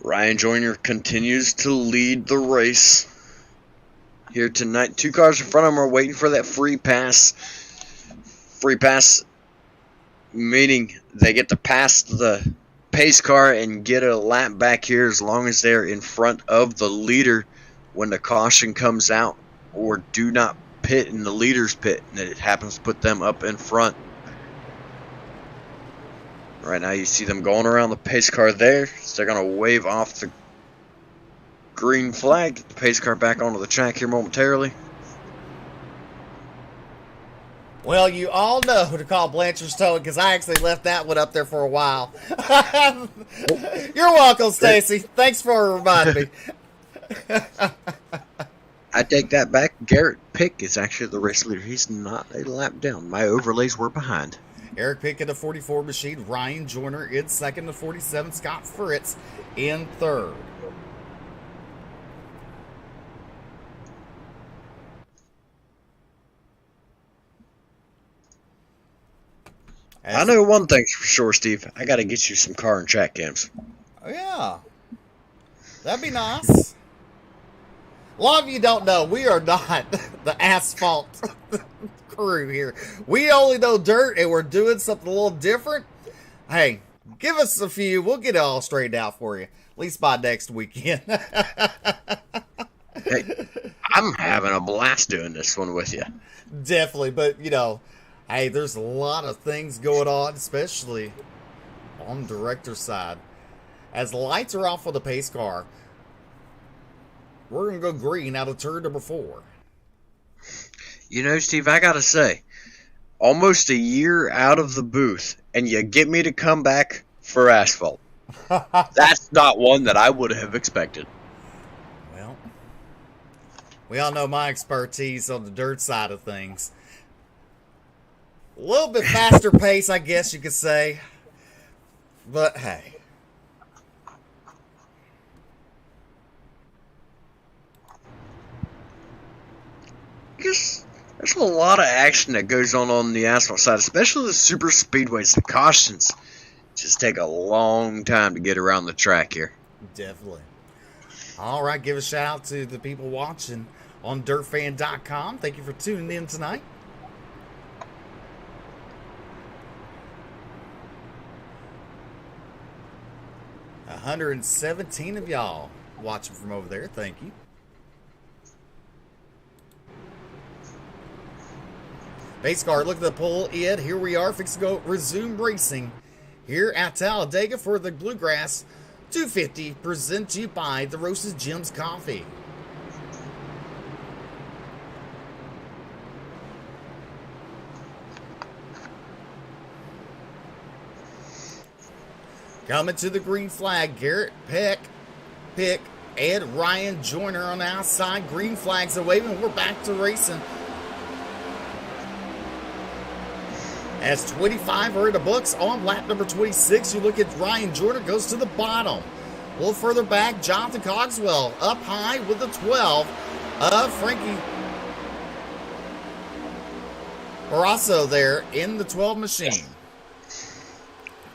Ryan Joyner continues to lead the race here tonight. 2 cars in front of him are waiting for that free pass. Free pass meaning they get to pass the pace car and get a lap back here as long as they're in front of the leader when the caution comes out, or do not pit in the leader's pit, and it happens to put them up in front. Right now you see them going around the pace car there, so they're going to wave off the green flag, get the pace car back onto the track here momentarily. Well, you all know who to call Blanchard's Towing because I actually left that one up there for a while. You're welcome, Stacy. Thanks for reminding me. I take that back. Garrett Pick is actually the race leader. He's not a lap down. My overlays were behind. Eric Pick in the 44 machine. Ryan Joyner in second to 47. Scott Fritz in third. I know one thing's for sure, Steve. I got to get you some car and track cams. Oh, yeah. That'd be nice. A lot of you don't know, we are not the asphalt crew here. We only know dirt, and we're doing something a little different. Hey, give us a few. We'll get it all straightened out for you. At least by next weekend. Hey, I'm having a blast doing this one with you. Definitely, but, you know, hey, there's a lot of things going on, especially on the director's side. As the lights are off on the pace car, we're going to go green out of turn number 4. You know, Steve, I got to say, almost a year out of the booth, and you get me to come back for asphalt. That's not one that I would have expected. Well, we all know my expertise on the dirt side of things. A little bit faster pace, I guess you could say. But, hey. There's a lot of action that goes on the asphalt side, especially the super speedways. The cautions just take a long time to get around the track here. Definitely. All right, give a shout out to the people watching on dirtfan.com. Thank you for tuning in tonight. A 117 of y'all watching from over there. Thank you. Base car, look at the pull in. Here we are, fixing to go resume racing here at Talladega for the Bluegrass 250, presented to you by the Roasted Gems Coffee. Coming to the green flag, Garrett Pick, and Ryan Joyner on the outside. Green flags are waving. We're back to racing. As 25 are in the books on lap number 26, you look at Ryan Joyner goes to the bottom. A little further back, Jonathan Cogswell up high with the 12 of Frankie Barrasso there in the 12 machine.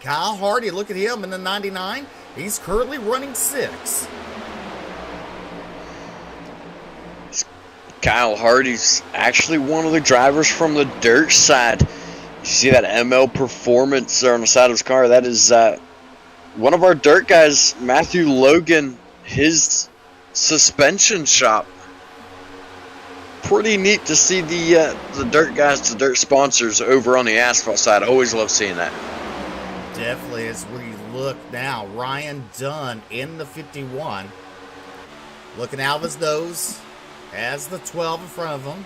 Kyle Hardy, look at him in the 99. He's currently running 6. Kyle Hardy's actually one of the drivers from the dirt side. You see that ML Performance there on the side of his car? That is one of our dirt guys, Matthew Logan, his suspension shop. Pretty neat to see the dirt guys, the dirt sponsors over on the asphalt side. I always love seeing that. Definitely, as we look now, Ryan Dunn in the 51. Looking out of his nose, has the 12 in front of him.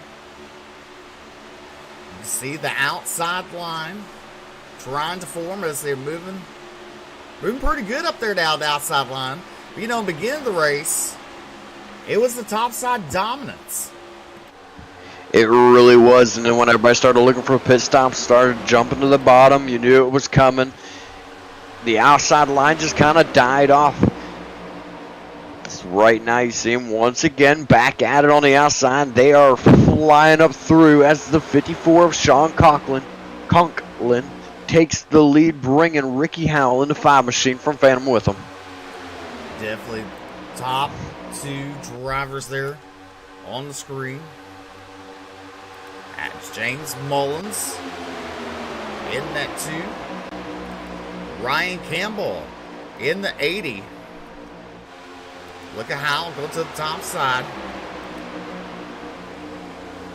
You see the outside line trying to form as they're moving pretty good up there down the outside line. But, you know, in the beginning of the race, it was the topside dominance. It really was, and then when everybody started looking for a pit stop, started jumping to the bottom, you knew it was coming. The outside line just kind of died off. Right now you see him once again back at it on the outside. They are flying up through as the 54 of Sean Conklin takes the lead, bringing Ricky Howell in the 5 machine from Phantom with him. Definitely top 2 drivers there on the screen. That's James Mullins in that 2. Ryan Campbell in the 80. Look at Howell go to the top side.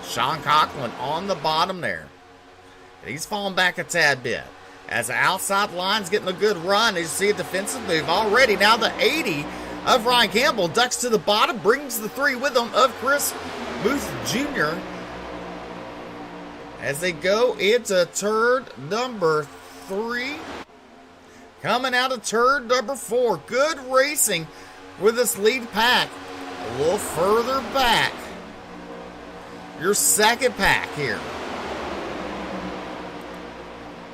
Sean Conklin on the bottom there. He's falling back a tad bit. As the outside line's getting a good run, as you see a defensive move already. Now the 80 of Ryan Campbell ducks to the bottom, brings the 3 with him of Chris Booth Jr. as they go into turn number 3. Coming out of turn number 4. Good racing with this lead pack. A little further back. Your second pack here.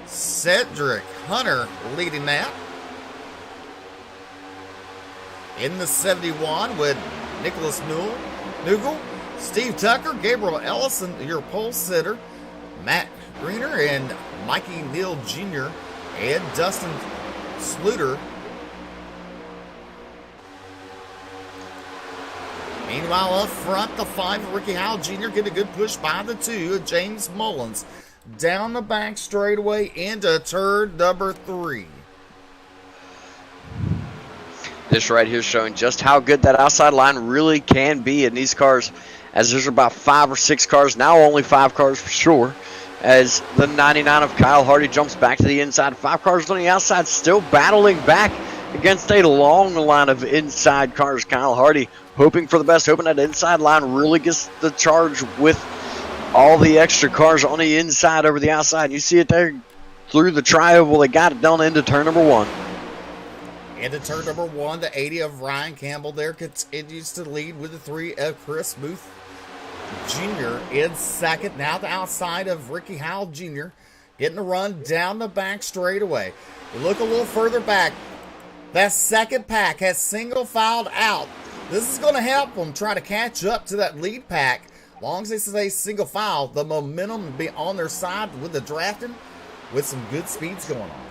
Cedric Hunter leading that. In the 71 with Nicholas Nugel, Steve Tucker, Gabriel Ellison, your pole sitter, Matt Greener, and Mikey Neal Jr., and Dustin Sluter. Meanwhile, up front, the 5, Ricky Howell Jr. get a good push by the 2, James Mullins. Down the back straightaway into turn number 3. This right here showing just how good that outside line really can be in these cars, as there's about 5 or 6 cars, now only 5 cars for sure, as the 99 of Kyle Hardy jumps back to the inside. 5 cars on the outside still battling back against a long line of inside cars. Kyle Hardy hoping for the best, hoping that inside line really gets the charge with all the extra cars on the inside over the outside. You see it there through the tri-oval. They got it down into turn number 1. Into turn number 1, the 80 of Ryan Campbell there continues to lead with the 3 of Chris Booth Jr. in second. Now the outside of Ricky Howell Jr. getting a run down the back straightaway. We look a little further back. That second pack has single filed out. This is going to help them try to catch up to that lead pack. As long as they stay single file, the momentum will be on their side with the drafting with some good speeds going on.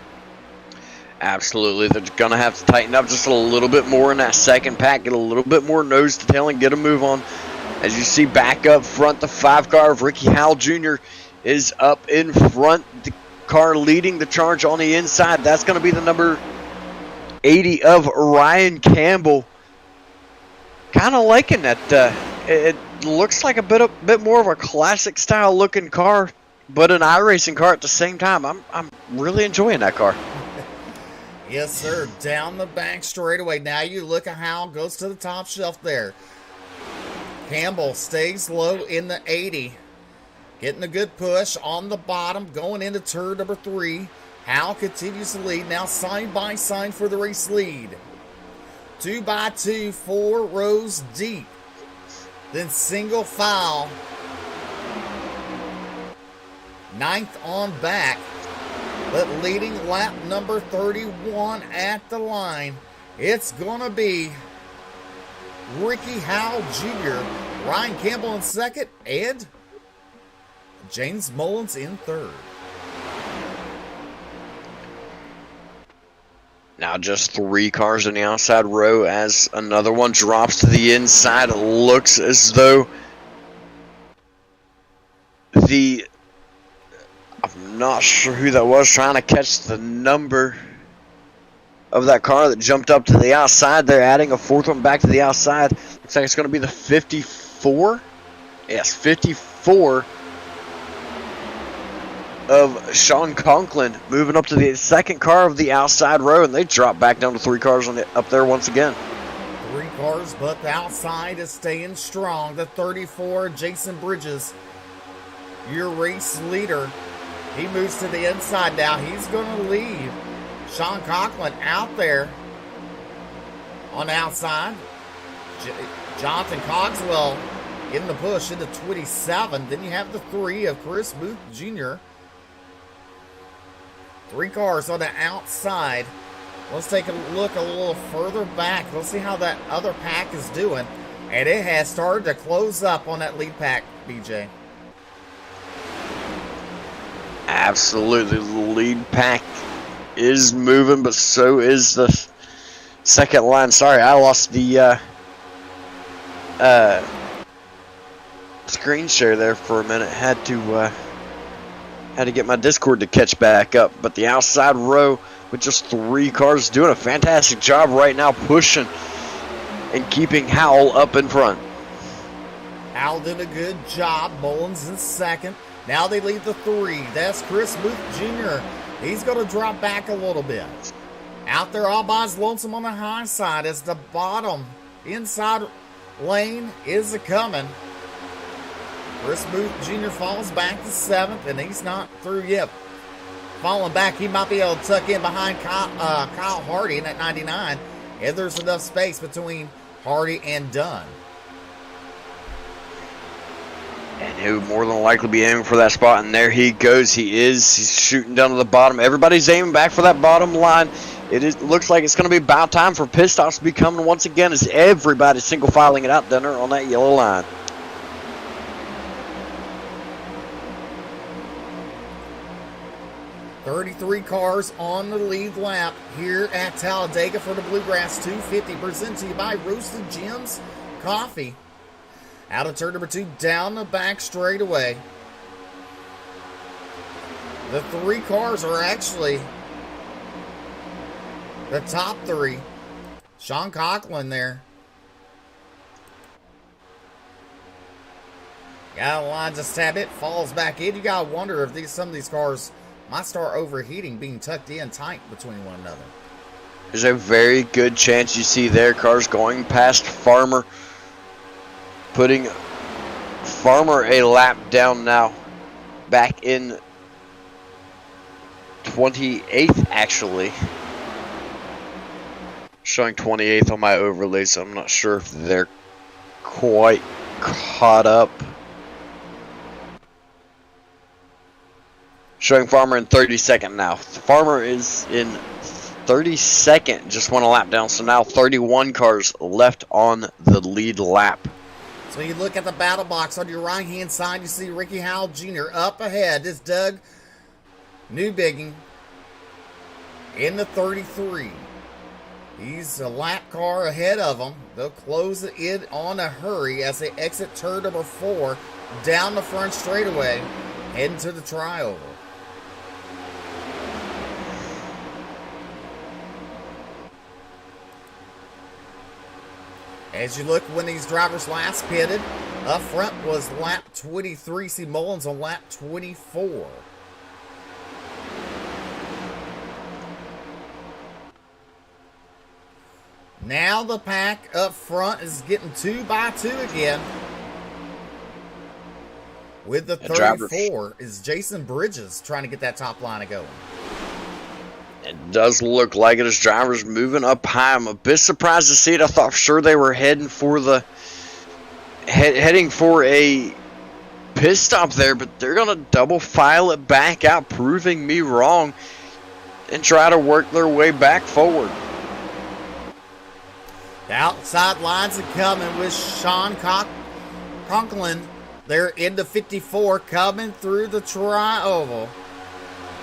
Absolutely. They're going to have to tighten up just a little bit more in that second pack, get a little bit more nose to tail and get a move on. As you see back up front, the 5 car of Ricky Howell Jr. is up in front. The car leading the charge on the inside. That's going to be the number 80 of Ryan Campbell. Kind of liking that. It looks like a bit more of a classic style looking car, but an iRacing car at the same time. I'm really enjoying that car. Yes, sir. Down the back straightaway. Now you look at how it goes to the top shelf there. Campbell stays low in the 80. Getting a good push on the bottom, going into turn number 3. Howell continues to lead. Now side by side for the race lead. 2 by 2, 4 rows deep. Then single file. 9th on back. But leading lap number 31 at the line, it's going to be Ricky Howell Jr., Ryan Campbell in second, and James Mullins in third. Now just 3 cars in the outside row as another one drops to the inside. It looks as though I'm not sure who that was trying to catch the number of that car that jumped up to the outside. They're adding a 4th one back to the outside. Looks like it's going to be the 54. Yes, 54 of Sean Conklin moving up to the 2nd car of the outside row, and they drop back down to 3 cars up there once again. 3 cars, but the outside is staying strong. The 34, Jason Bridges, your race leader. He moves to the inside now. He's going to leave Sean Conklin out there on the outside. Jonathan Cogswell in the push into 27. Then you have the 3 of Chris Booth Jr. 3 cars on the outside. Let's take a look a little further back. Let's see how that other pack is doing. And it has started to close up on that lead pack, BJ. Absolutely. The lead pack is moving, but so is the second line. Sorry, I lost the screen share there for a minute. Had to get my Discord to catch back up. But the outside row with just 3 cars doing a fantastic job right now, pushing and keeping Howell up in front. Howell did a good job. Mullins in 2nd. Now they lead the 3. That's Chris Booth Jr. He's going to drop back a little bit. Out there all by his lonesome on the high side as the bottom inside lane is a-coming. Chris Booth Jr. falls back to 7th, and he's not through yet. Falling back, he might be able to tuck in behind Kyle Hardy in that 99, if there's enough space between Hardy and Dunn. And he would more than likely be aiming for that spot, and there he goes. He's shooting down to the bottom. Everybody's aiming back for that bottom line. Looks like it's going to be about time for pit stops to be coming once again as everybody's single filing it out, Dunner, on that yellow line. $33 cars on the lead lap here at Talladega for the Bluegrass 250, presented to you by Roasted Gems Coffee. Out of turn number 2, down the back straightaway. The 3 cars are actually the top 3. Sean Conklin there. Got a line just tab it, falls back in. You gotta wonder if some of these cars might start overheating, being tucked in tight between one another. There's a very good chance you see their cars going past Farmer, putting Farmer a lap down now, back in 28th actually. Showing 28th on my overlay, so I'm not sure if they're quite caught up. Showing Farmer in 32nd now. Farmer is in 32nd, just one lap down, so now 31 cars left on the lead lap. So you look at the battle box on your right-hand side, you see Ricky Howell Jr. up ahead. This Doug Newbigging in the 33. He's a lap car ahead of them. They'll close it on a hurry as they exit turn number 4 down the front straightaway, heading to the trioval. As you look when these drivers last pitted, up front was lap 23. See Mullins on lap 24. Now the pack up front is getting 2 by 2 again. With the 34 is Jason Bridges trying to get that top line going. It does look like it as drivers moving up high. I'm a bit surprised to see it. I thought for sure they were heading for a pit stop there, but they're going to double file it back out, proving me wrong, and try to work their way back forward. The outside lines are coming with Sean Conklin They're into 54, coming through the tri-oval.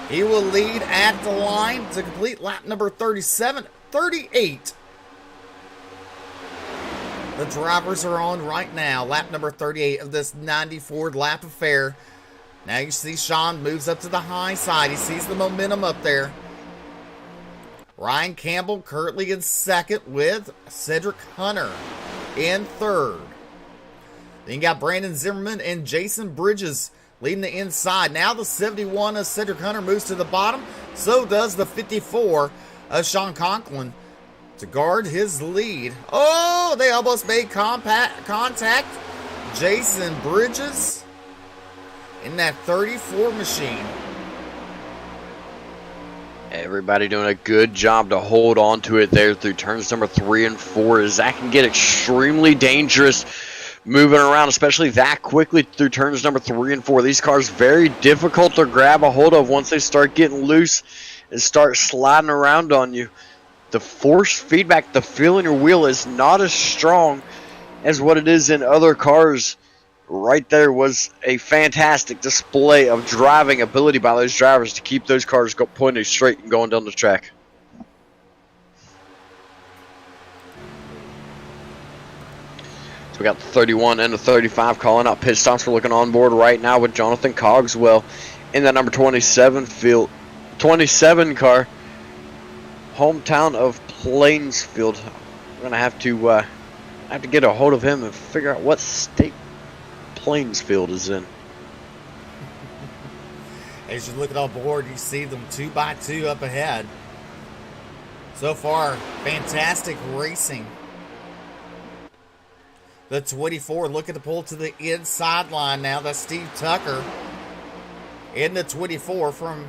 He will lead at the line to complete lap number 38. The drivers are on right now, lap number 38 of this 94 lap affair. Now you see Sean moves up to the high side. He sees the momentum up there. Ryan Campbell currently in second with Cedric Hunter in third. Then you got Brandon Zimmerman and Jason Bridges leading the inside. Now the 71 of Cedric Hunter moves to the bottom. So does the 54 of Sean Conklin to guard his lead. Oh, they almost made contact. Jason Bridges in that 34 machine. Everybody doing a good job to hold on to it there through turns number 3 and 4, as that can get extremely dangerous moving around, especially that quickly through turns number 3 and 4. These cars very difficult to grab a hold of once they start getting loose and start sliding around on you. The force feedback, the feel in your wheel is not as strong as what it is in other cars. Right there was a fantastic display of driving ability by those drivers to keep those cars pointing straight and going down the track. So we got the 31 and the 35 calling out pit stops. We're looking on board right now with Jonathan Cogswell in that number 27 car. Hometown of Plainsfield. We're gonna have to get a hold of him and figure out what state Plainsfield is in. As you look at on board, you see them 2 by 2 up ahead. So far, fantastic racing. The 24 looking to pull to the inside line now. That's Steve Tucker in the 24 from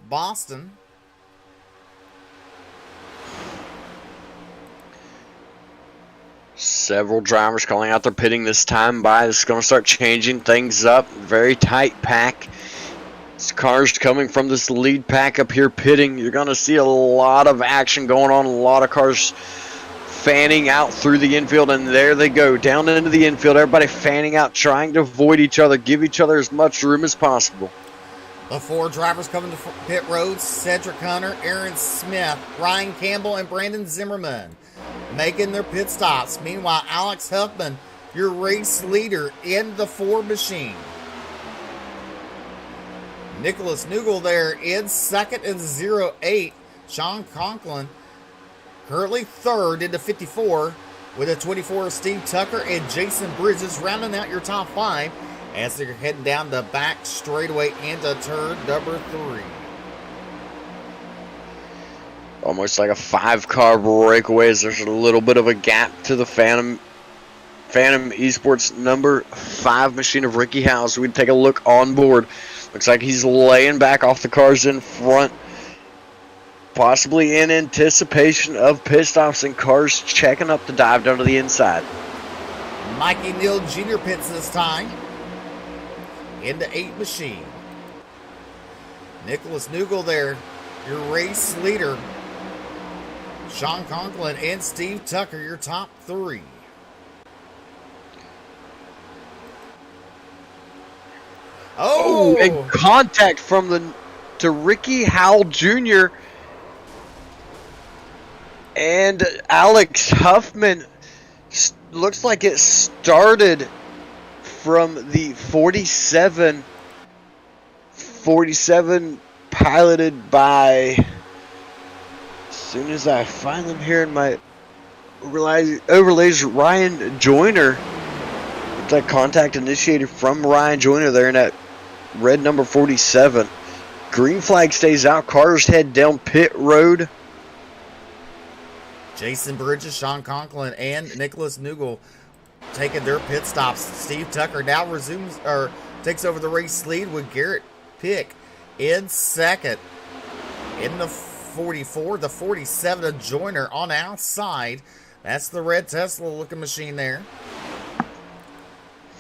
Boston. Several drivers calling out their pitting this time by. This is going to start changing things up. Very tight pack. This cars coming from this lead pack up here pitting. You're going to see a lot of action going on. A lot of cars fanning out through the infield. And there they go. Down into the infield. Everybody fanning out, trying to avoid each other. Give each other as much room as possible. The 4 drivers coming to pit road. Cedric Hunter, Aaron Smith, Ryan Campbell, and Brandon Zimmerman making their pit stops. Meanwhile, Alex Huffman, your race leader in the 4 machine. Nicholas Nugel there in second in 08. Sean Conklin currently third in the 54 with a 24 of Steve Tucker and Jason Bridges rounding out your top 5 as they're heading down the back straightaway into turn number 3. Almost like a 5-car breakaway, as there's a little bit of a gap to the Phantom Esports number 5 machine of Ricky Howes. We'd take a look on board. Looks like he's laying back off the cars in front, possibly in anticipation of pit stops and cars checking up to dive down to the inside. Mikey Neal Jr. pits this time in the 8 machine. Nicholas Nugel there, your race leader. Sean Conklin and Steve Tucker, your top 3. Oh, and contact from to Ricky Howell Jr. and Alex Huffman. Looks like it started from the 47 piloted by, as soon as I find them here in my overlays, Ryan Joyner. That contact initiated from Ryan Joyner there in that red number 47. Green flag stays out. Cars head down pit road. Jason Bridges, Sean Conklin, and Nicholas Nugel taking their pit stops. Steve Tucker now takes over the race lead with Garrett Pick in second. In the 44, the 47 of Joyner on outside. That's the red Tesla looking machine there.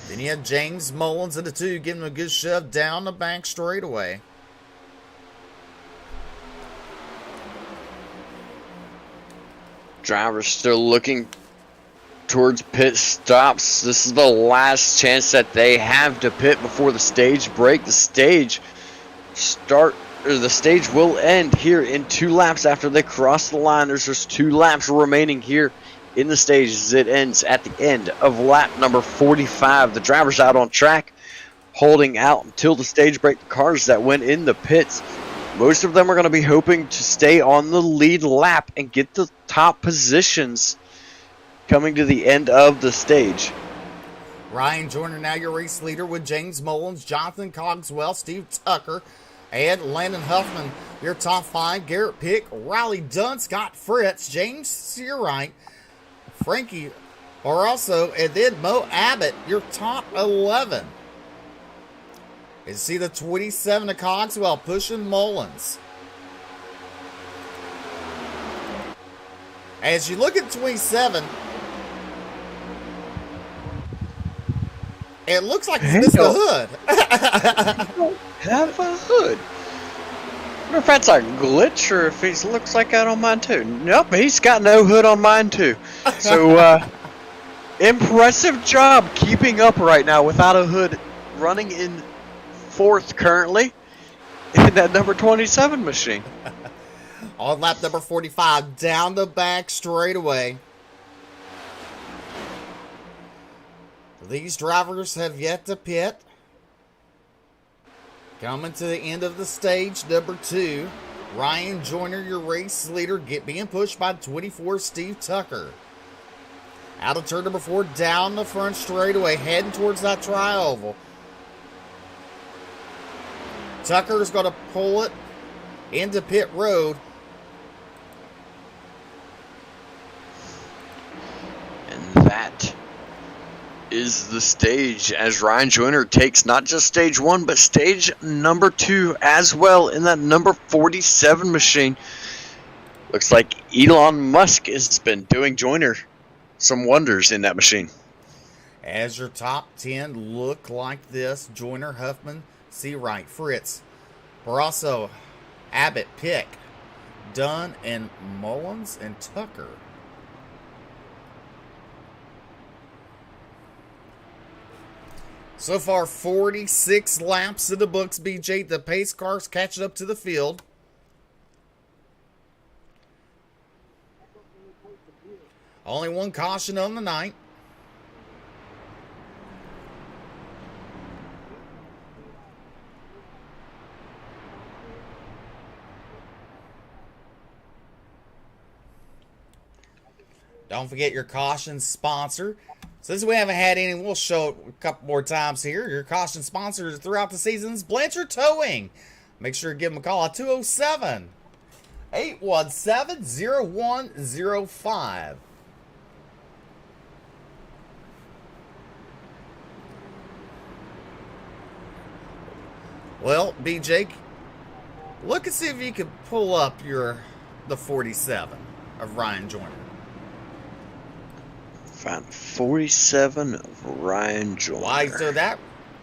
Then you have James Mullins in the 2, giving him a good shove down the back straightaway. Drivers still looking towards pit stops. This is the last chance that they have to pit before the stage break. The stage will end here in 2 laps after they cross the line. There's just 2 laps remaining here in the stage as it ends at the end of lap number 45. The drivers out on track, holding out until the stage break. The cars that went in the pits, most of them are going to be hoping to stay on the lead lap and get the top positions coming to the end of the stage. Ryan Joyner, now your race leader with James Mullins, Jonathan Cogswell, Steve Tucker, and Landon Huffman. Your top 5, Garrett Pick, Riley Dunn, Scott Fritz, James Searight, Frankie Barroso, and then Mo Abbott, your top 11. You see the 27 of Cogswell pushing Mullins. As you look at 27, it looks like he's missed the hood. Have a hood. I wonder if that's a glitch or if he looks like that on mine too. Nope, he's got no hood on mine too. So, impressive job keeping up right now without a hood, running in 4th currently in that number 27 machine. On lap number 45, down the back straightaway. These drivers have yet to pit. Coming to the end of the stage, number 2, Ryan Joyner, your race leader, being pushed by 24, Steve Tucker. Out of turn number 4, down the front straightaway, heading towards that tri-oval. Tucker's going to pull it into pit road. And that is the stage as Ryan Joyner takes not just stage 1 but stage number 2 as well in that number 47 machine. Looks like Elon Musk has been doing Joyner some wonders in that machine. As your top 10 look like this: Joyner, Huffman, Searight, Fritz, Barroso, Abbott, Pick, Dunn, and Mullins and Tucker. So far, 46 laps in the books, BJ. The pace cars catching up to the field. Only one caution on the night. Don't forget your caution sponsor. Since we haven't had any, we'll show it a couple more times here. Your caution sponsors throughout the seasons: Blanchard Towing. Make sure to give them a call at 207-817-0105. Well, BJ, look and see if you can pull up the 47 of Ryan Joyner. Found 47 of Ryan Joyner. Why so that?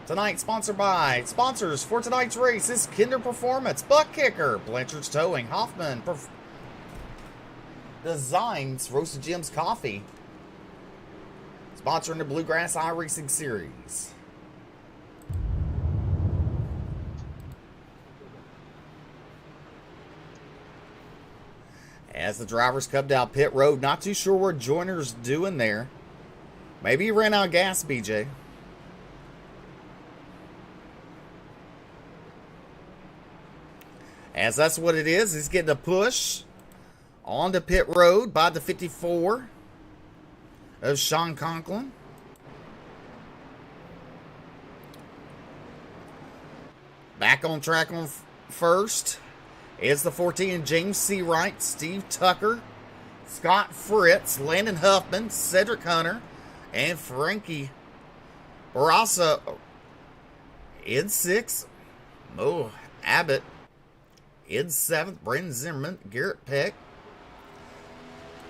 Tonight sponsored by sponsors for tonight's race is Kinder Performance, Buck Kicker, Blanchard's Towing, Hoffman Designs, Roasted Jim's Coffee, sponsoring the Bluegrass iRacing Series. As the drivers come down pit road, not too sure what Joyner's doing there. Maybe he ran out of gas, BJ. As that's what it is. He's getting a push onto pit road by the 54 of Sean Conklin. Back on track on first is the 14, James Searight, Steve Tucker, Scott Fritz, Landon Huffman, Cedric Hunter, and Frankie Barroso. In 6, Mo Abbott. In 7th, Brandon Zimmerman, Garrett Peck,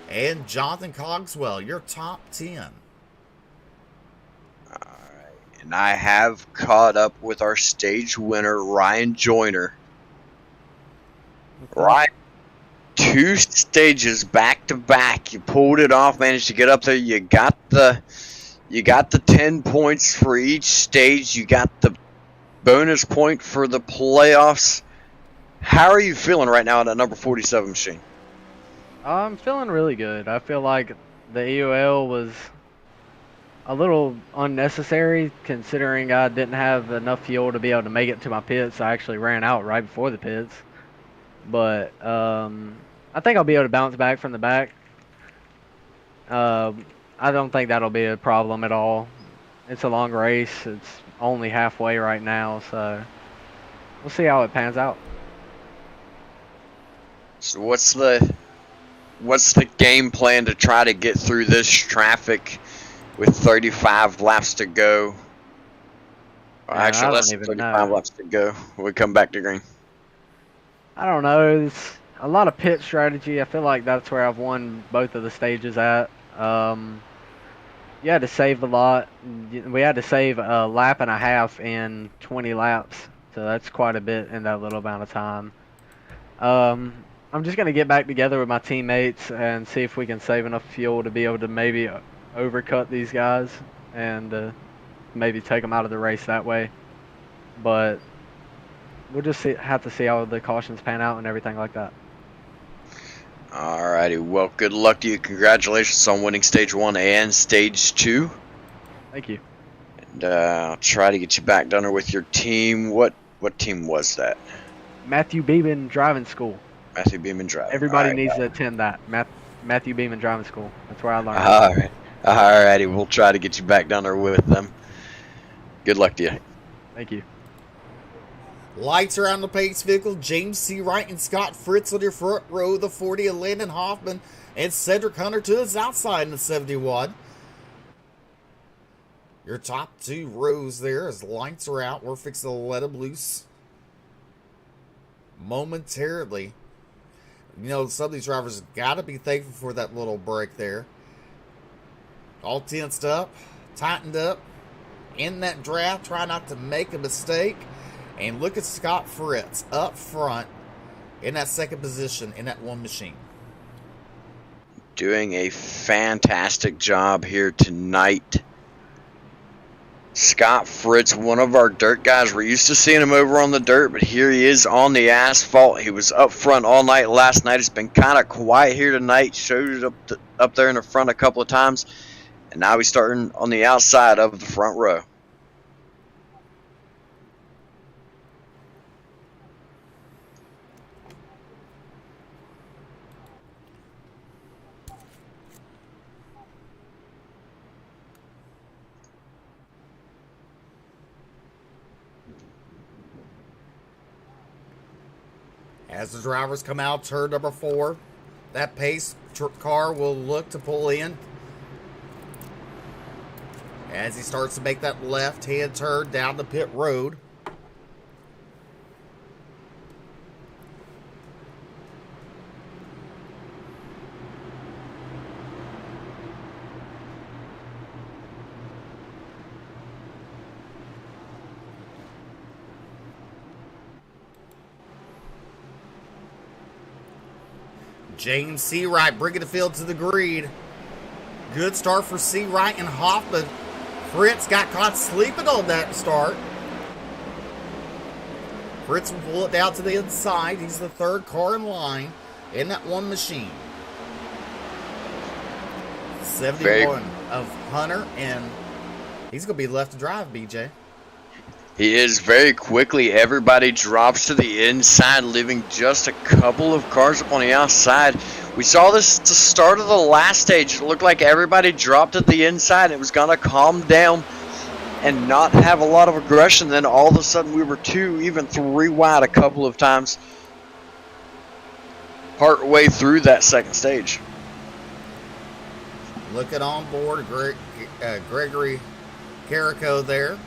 and Jonathan Cogswell, your top 10. All right, and I have caught up with our stage winner, Ryan Joyner. Ryan, 2 2 stages back to back. You pulled it off, managed to get up there. You got the 10 points for each stage. You got the bonus point for the playoffs. How are you feeling right now on that number 47 machine? I'm feeling really good. I feel like the EOL was a little unnecessary considering I didn't have enough fuel to be able to make it to my pits. I actually ran out right before the pits. But I think I'll be able to bounce back from the back. I don't think that'll be a problem at all. It's a long race. It's only halfway right now, so we'll see how it pans out. So what's the game plan to try to get through this traffic with 35 laps to go? Actually, less than 35 laps to go. We come back to green. I don't know. It's a lot of pit strategy. I feel like that's where I've won both of the stages at. You had to save a lot. We had to save a lap and a half in 20 laps, so that's quite a bit in that little amount of time. I'm just going to get back together with my teammates and see if we can save enough fuel to be able to maybe overcut these guys and maybe take them out of the race that way. But we'll just have to see how the cautions pan out and everything like that. Alrighty, well, good luck to you. Congratulations on winning Stage 1 and Stage 2. Thank you. And I'll try to get you back down there with your team. What team was that? Matthew Beeman Driving School. Matthew Beeman Driving. Everybody needs to attend that. Matthew Beeman Driving School. That's where I learned. Alright. Alrighty, we'll try to get you back down there with them. Good luck to you. Thank you. Lights around the pace vehicle. James C. Wright and Scott Fritz on your front row. The 40 of Landon Hoffman and Cedric Hunter to his outside in the 71. Your top 2 rows there as lights are out. We're fixing to let them loose momentarily. You know, some of these drivers got to be thankful for that little break there. All tensed up, tightened up, in that draft, try not to make a mistake. And look at Scott Fritz up front in that second position in that one machine. Doing a fantastic job here tonight. Scott Fritz, one of our dirt guys. We're used to seeing him over on the dirt, but here he is on the asphalt. He was up front all night last night. It's been kind of quiet here tonight. Showed it up there in the front a couple of times. And now he's starting on the outside of the front row. As the drivers come out, turn number 4, that pace car will look to pull in. As he starts to make that left-hand turn down the pit road. James C. Wright bringing the field to the green. Good start for C. Wright and Hoffman. Fritz got caught sleeping on that start. Fritz will pull it down to the inside. He's the 3rd car in line in that one machine. 71 of Hunter, and he's going to be left to drive, BJ. He is very quickly. Everybody drops to the inside, leaving just a couple of cars up on the outside. We saw this at the start of the last stage. It looked like everybody dropped at the inside. It was going to calm down and not have a lot of aggression. Then all of a sudden we were 2, even 3 wide a couple of times part way through that second stage. Looking on board, Gregory Carrico there.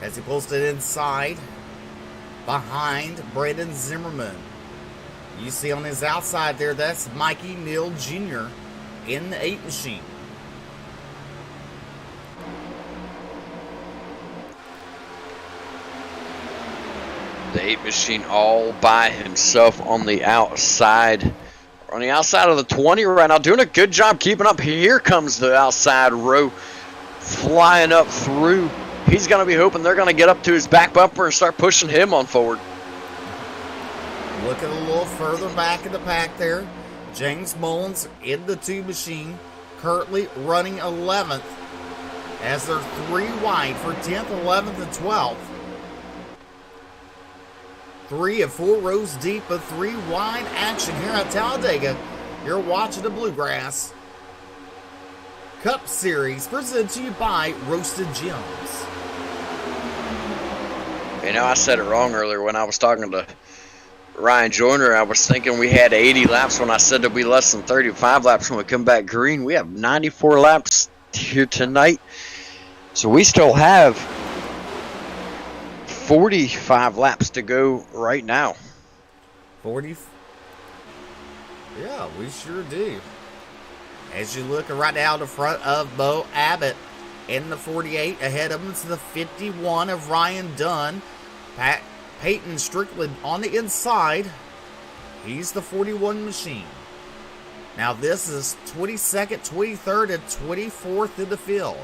As he pulls it inside, behind Brandon Zimmerman. You see on his outside there, that's Mikey Neal Jr. in the 8 machine. The 8 machine all by himself on the outside. On the outside of the 20 right now, doing a good job keeping up. Here comes the outside row flying up through. He's going to be hoping they're going to get up to his back bumper and start pushing him on forward. Looking a little further back in the pack there. James Mullins in the 2 machine, currently running 11th as they're 3 wide for 10th, 11th, and 12th. 3 and 4 rows deep of 3 wide action here at Talladega. You're watching the Bluegrass Cup Series presented to you by Roasted Gems. You know, I said it wrong earlier when I was talking to Ryan Joyner. I was thinking we had 80 laps when I said there'd be less than 35 laps when we come back green. We have 94 laps here tonight. So we still have 45 laps to go right now. 40? Yeah, we sure do. As you look right now in front of Bo Abbott in the 48, ahead of him is the 51 of Ryan Dunn. Peyton Strickland on the inside. He's the 41 machine. Now this is 22nd, 23rd, and 24th in the field.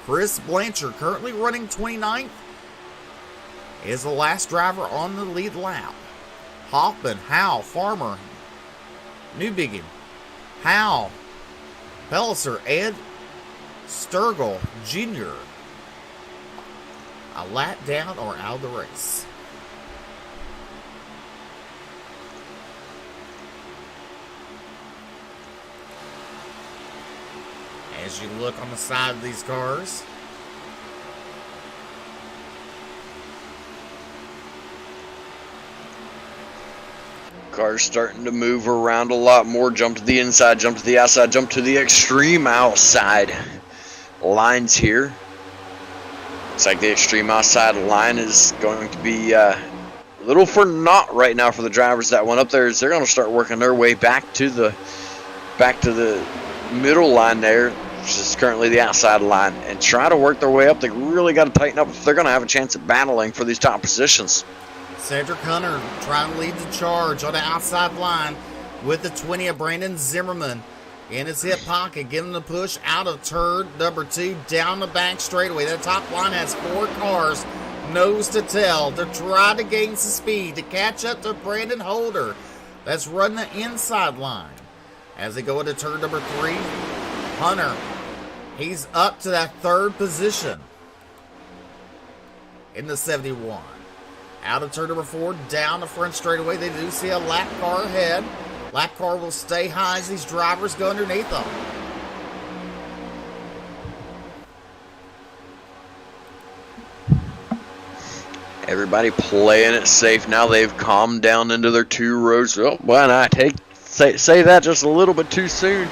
Chris Blanchard, currently running 29th, is the last driver on the lead lap. Hoffman, Howe, Farmer, Newbegin, Howe, Pelliser, and Sturgill Jr. a lap down or out of the race. As you look on the side of these cars, cars starting to move around a lot more. Jump to the inside, jump to the outside, jump to the extreme outside lines here. Looks like the extreme outside line is going to be a little for naught right now for the drivers that went up there, as they're going to start working their way back to the middle line there, which is currently the outside line, and try to work their way up. They really got to tighten up if they're going to have a chance at battling for these top positions. Cedric Hunter trying to lead the charge on the outside line with the 20 of Brandon Zimmerman in his hip pocket, giving the push out of turn number 2 down the back straightaway. The top line has 4 cars nose to tail to try to gain some speed to catch up to Brandon Holder. That's running the inside line. As they go into turn number 3, Hunter, he's up to that 3rd position in the 71. Out of turn number 4, down the front straightaway. They do see a lap car ahead. Lap car will stay high as these drivers go underneath them. Everybody playing it safe now. They've calmed down into their 2 rows. Oh, why not say that just a little bit too soon,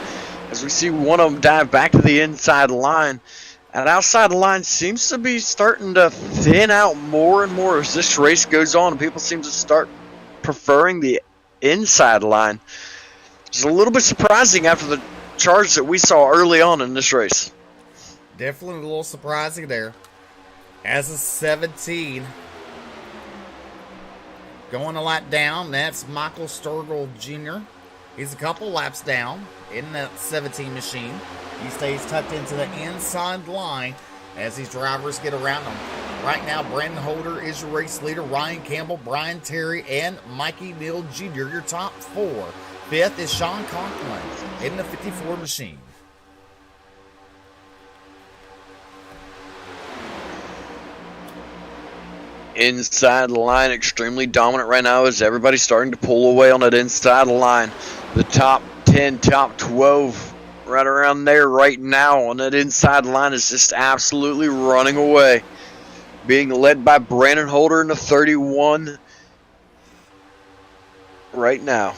as we see one of them dive back to the inside line. And outside line seems to be starting to thin out more and more as this race goes on, and people seem to start preferring the inside line. It's a little bit surprising after the charge that we saw early on in this race. Definitely a little surprising there. As a 17 going a lap down, that's Michael Sturgill Jr. He's a couple laps down in that 17 machine. He stays tucked into the inside line as these drivers get around him. Right now, Brandon Holder is your race leader. Ryan Campbell, Brian Terry, and Mikey Neal Jr., your top 4. 5th is Sean Conklin in the 54 machine. Inside line extremely dominant right now as everybody's starting to pull away on that inside line. The top 10, top 12 right around there right now on that inside line is just absolutely running away. Being led by Brandon Holder in the 31 right now.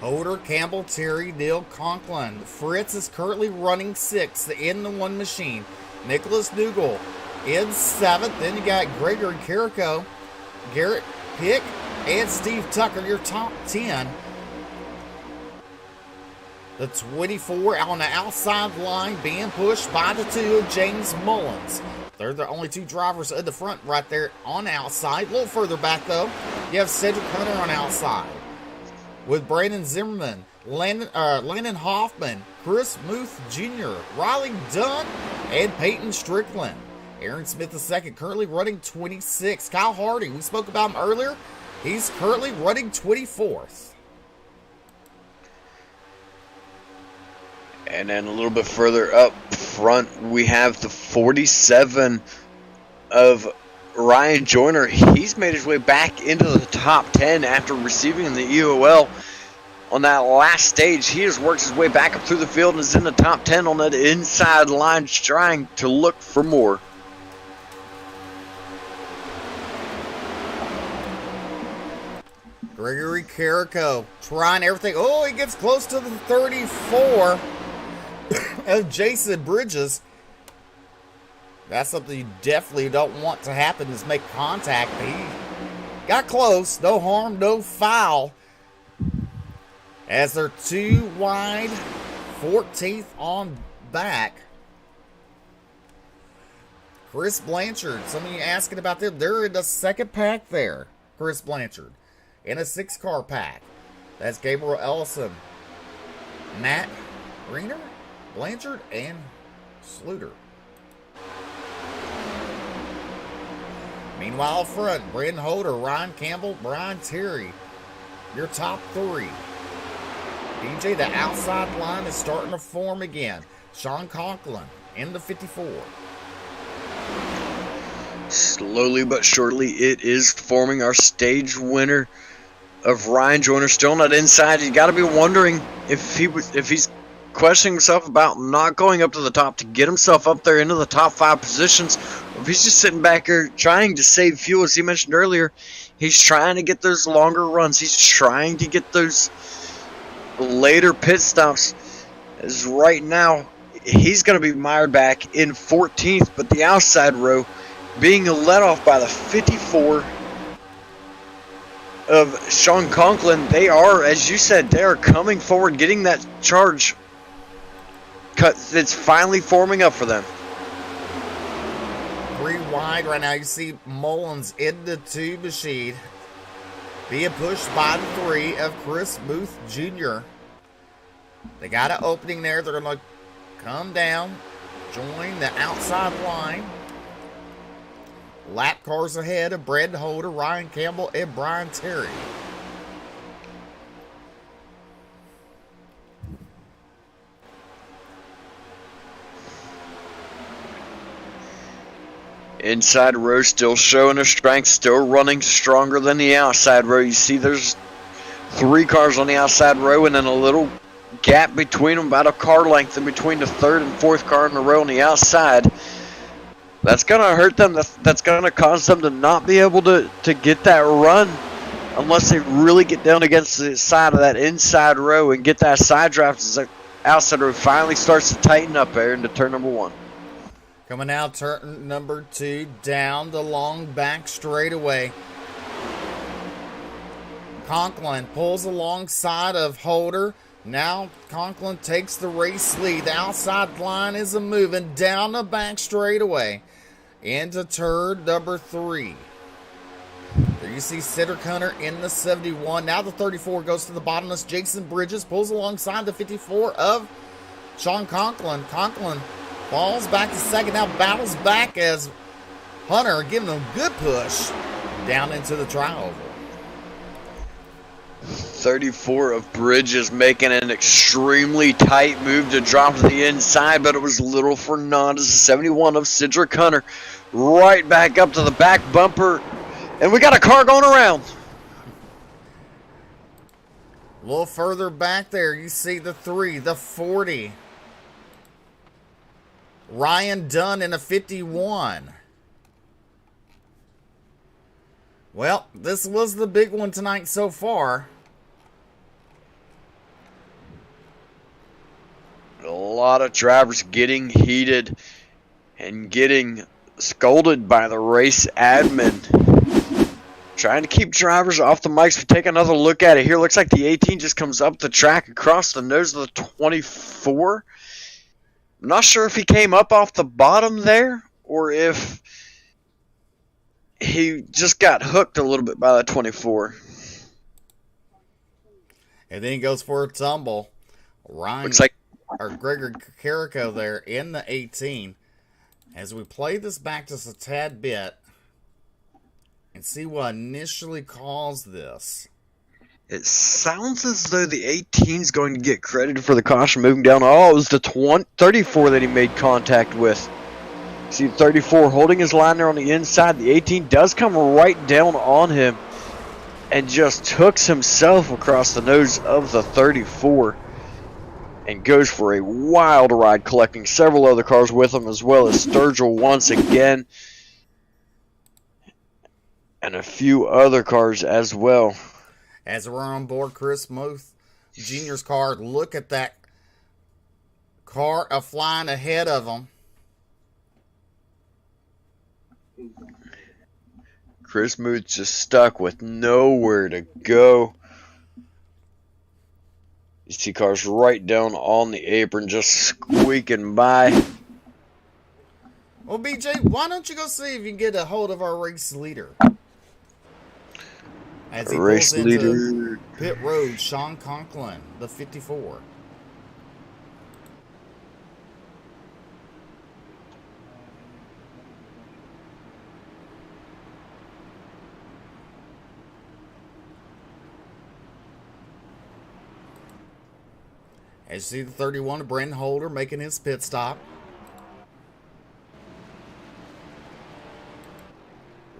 Holder, Campbell, Terry, Neal, Conklin. Fritz is currently running 6th in the 1 machine. Nicholas Nugel in 7th. Then you got Gregory Carrico, Garrett Pick, and Steve Tucker, your top 10. The 24 on the outside line being pushed by the 2 of James Mullins. They're the only two drivers at the front right there on outside. A little further back, though, you have Cedric Hunter on outside with Brandon Zimmerman, Landon Hoffman, Chris Muth Jr., Riley Dunn, and Peyton Strickland. Aaron Smith II currently running 26. Kyle Hardy, we spoke about him earlier. He's currently running 24th. And then a little bit further up front, we have the 47 of Ryan Joyner. He's made his way back into the top 10 after receiving the EOL on that last stage. He has worked his way back up through the field and is in the top 10 on that inside line, trying to look for more. Gregory Carrico trying everything. Oh, he gets close to the 34 of Jason Bridges. That's something you definitely don't want to happen, is make contact. He got close. No harm, no foul. As they're 2 wide, 14th on back. Chris Blanchard. Some of you asking about them. They're in the second pack there. Chris Blanchard. In a 6-car pack. That's Gabriel Ellison, Matt Greener, Blanchard, and Sluter. Meanwhile, up front, Brandon Holder, Ryan Campbell, Brian Terry. Your top 3. DJ, the outside line is starting to form again. Sean Conklin in the 54. Slowly but surely, it is forming. Our stage winner of Ryan Joyner still on that inside. You got to be wondering if he's questioning himself about not going up to the top to get himself up there into the top 5 positions, or if he's just sitting back here trying to save fuel. As he mentioned earlier, he's trying to get those longer runs. He's trying to get those later pit stops. As right now, he's going to be mired back in 14th, but the outside row being led off by the 54 of Sean Conklin. They are, as you said, they are coming forward, getting that charge cut. It's finally forming up for them. 3 wide right now. You see Mullins in the 2 machine, being pushed by the 3 of Chris Muth Jr. They got an opening there. They're going to come down, join the outside line. Lap cars ahead of Brandon Holder, Ryan Campbell, and Brian Terry. Inside row still showing their strength, still running stronger than the outside row. You see there's 3 cars on the outside row and then a little gap between them, about a car length in between the 3rd and 4th car in the row on the outside. That's going to hurt them. That's going to cause them to not be able to get that run unless they really get down against the side of that inside row and get that side draft as the outside row finally starts to tighten up there into turn number 1. Coming out turn number 2, down the long back straightaway. Conklin pulls alongside of Holder. Now Conklin takes the race lead. The outside line is moving down the back straightaway into turn number 3. There you see Cedric Hunter in the 71. Now the 34 goes to the bottomless. Jason Bridges pulls alongside the 54 of Sean Conklin. Conklin falls back to second. Now battles back as Hunter giving him a good push down into the tri-oval. 34 of Bridges making an extremely tight move to drop to the inside, but it was little for naught as the 71 of Cedric Hunter right back up to the back bumper. And we got a car going around. A little further back there, you see the 3, the 40. Ryan Dunn in a 51. Well, this was the big one tonight so far. A lot of drivers getting heated and getting scolded by the race admin. Trying to keep drivers off the mics. We take another look at it here. Looks like the 18 just comes up the track across the nose of the 24. I'm not sure if he came up off the bottom there or if he just got hooked a little bit by the 24. And then he goes for a tumble. Looks like Gregor Carrico there in the 18. As we play this back just a tad bit and see what initially caused this. it sounds as though the 18 is going to get credited for the caution moving down. Oh, it was the 34 that he made contact with. See, 34 holding his line there on the inside. The 18 does come right down on him and just hooks himself across the nose of the 34 and goes for a wild ride, collecting several other cars with him, as well as Sturgill once again, and a few other cars as well. As we're on board Chris Muth Jr.'s car, look at that car flying ahead of him. Chris Muth just stuck with nowhere to go. You see cars right down on the apron just squeaking by. Well, BJ, why don't you go see if you can get a hold of our race leader? As he Race pulls into leader. pit road, Sean Conklin, the 54. As you see the 31, Brendan Holder making his pit stop.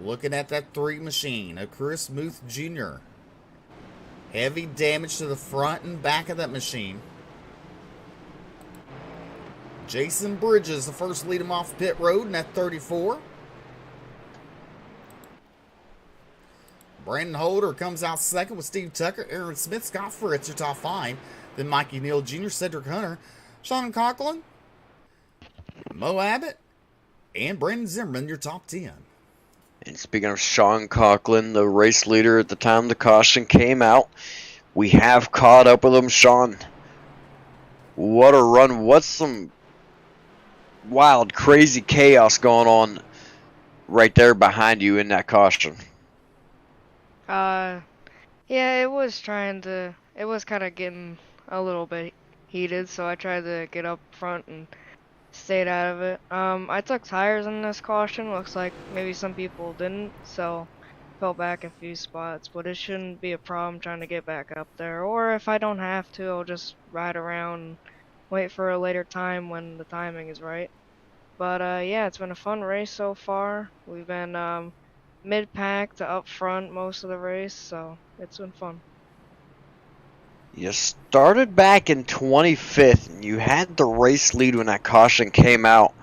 Looking at that 3 machine of Chris Muth Jr. Heavy damage to the front and back of that machine. Jason Bridges, the first lead him off pit road in that 34. Brandon Holder comes out second with Steve Tucker, Aaron Smith, Scott Fritz, your top 5. Then Mikey Neal Jr., Cedric Hunter, Sean Conklin, Mo Abbott, and Brandon Zimmerman, your top 10. And speaking of Sean Conklin, the race leader at the time the caution came out, we have caught up with him. Sean, what a run. What's some wild, crazy chaos going on right there behind you in that caution? Yeah, it was kind of getting a little bit heated, so I tried to get up front and stayed out of it. I took tires in this caution. Looks like maybe some people didn't, so fell back a few spots, but it shouldn't be a problem trying to get back up there. Or if I don't have to, I'll just ride around and wait for a later time when the timing is right. But yeah, it's been a fun race so far. We've been mid-pack to up front most of the race, so it's been fun. You started back in 25th, and you had the race lead when that caution came out.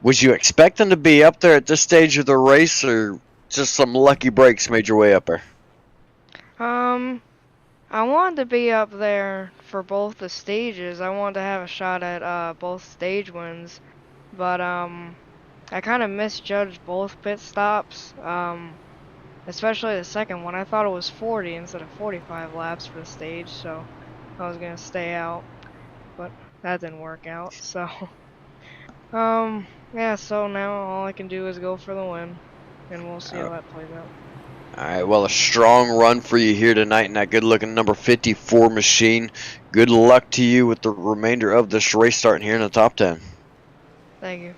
Was you expecting to be up there at this stage of the race, or just some lucky breaks made your way up there? I wanted to be up there for both the stages. I wanted to have a shot at both stage wins, but I kind of misjudged both pit stops. Especially the second one. I thought it was 40 instead of 45 laps for the stage, so I was gonna stay out, but that didn't work out. So yeah, so now all I can do is go for the win, and we'll see how that plays out. Alright, well, a strong run for you here tonight in that good-looking number 54 machine. Good luck to you with the remainder of this race starting here in the top 10. Thank you.